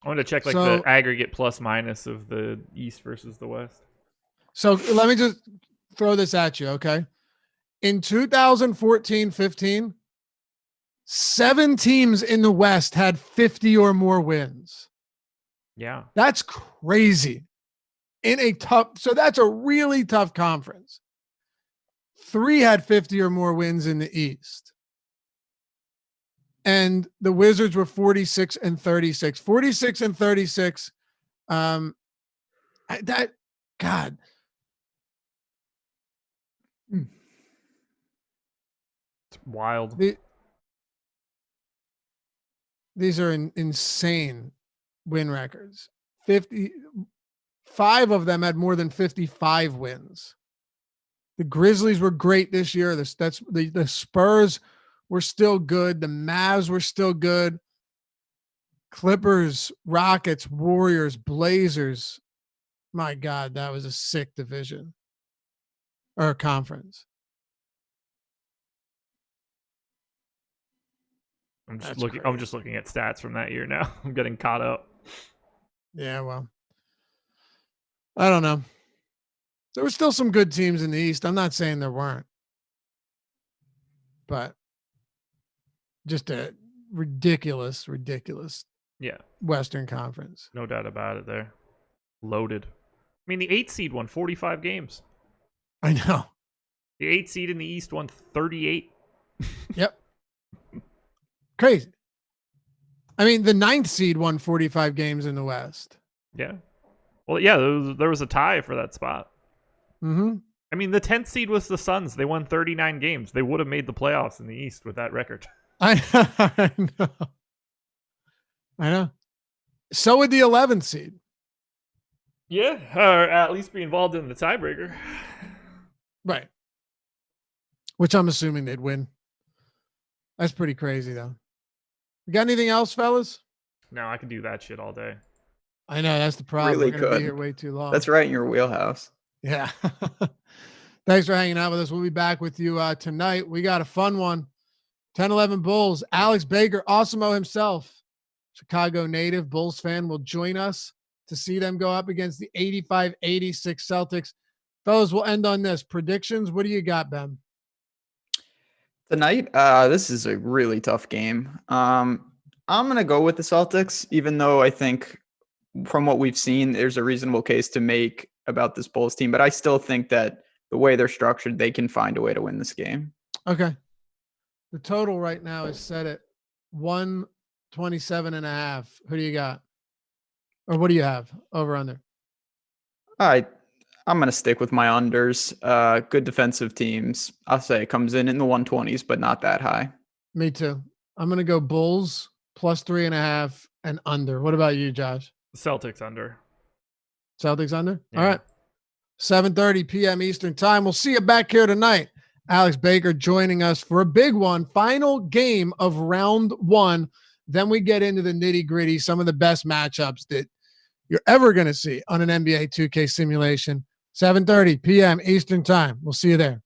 I want to check like the aggregate plus minus of the East versus the West. So let me just throw this at you, okay? In 2014-15, 7 teams in the West had 50 or more wins. Yeah. That's crazy. So that's a really tough conference. 3 had 50 or more wins in the East. And the Wizards were 46 and 36. 46 and 36. God. It's wild. These are insane win records. 5 of them had more than 55 wins. The Grizzlies were great this year. The Spurs were still good. The Mavs were still good. Clippers, Rockets, Warriors, Blazers. My God, that was a sick division or conference. I'm just looking at stats from that year now. I'm getting caught up. Yeah, well, I don't know. There were still some good teams in the East. I'm not saying there weren't, but just a ridiculous yeah Western Conference. No doubt about it there. Loaded. I mean, the 8th seed won 45 games. I know. The 8th seed in the East won 38. Yep. Crazy. I mean, the 9th seed won 45 games in the West. Yeah. Well, yeah, there was a tie for that spot. Mm-hmm. I mean, the 10th seed was the Suns. They won 39 games. They would have made the playoffs in the East with that record. I know. So would the 11th seed. Yeah, or at least be involved in the tiebreaker. Right. Which I'm assuming they'd win. That's pretty crazy, though. You got anything else, fellas? No, I can do that shit all day. I know, that's the problem. Really We're going to could. be here way too long. That's right in your wheelhouse. Yeah. Thanks for hanging out with us. We'll be back with you tonight. We got a fun one. 10-11 Bulls. Alex Baker, Awesemo himself, Chicago native, Bulls fan, will join us to see them go up against the 85-86 Celtics. Fellas, we'll end on this. Predictions, what do you got, Ben? Tonight, this is a really tough game. I'm going to go with the Celtics, even though I think from what we've seen, there's a reasonable case to make about this Bulls team. But I still think that the way they're structured, they can find a way to win this game. Okay. The total right now is set at 127.5. Who do you got? Or what do you have? Over under? I'm going to stick with my unders. Good defensive teams. I'll say it comes in the 120s, but not that high. Me too. I'm going to go Bulls plus 3.5 and under. What about you, Josh? Celtics under. Celtics under? Yeah. All right. 7:30 p.m. Eastern time. We'll see you back here tonight. Alex Baker joining us for a big one. Final game of round 1. Then we get into the nitty-gritty, some of the best matchups that you're ever going to see on an NBA 2K simulation. 7:30 p.m. Eastern time. We'll see you there.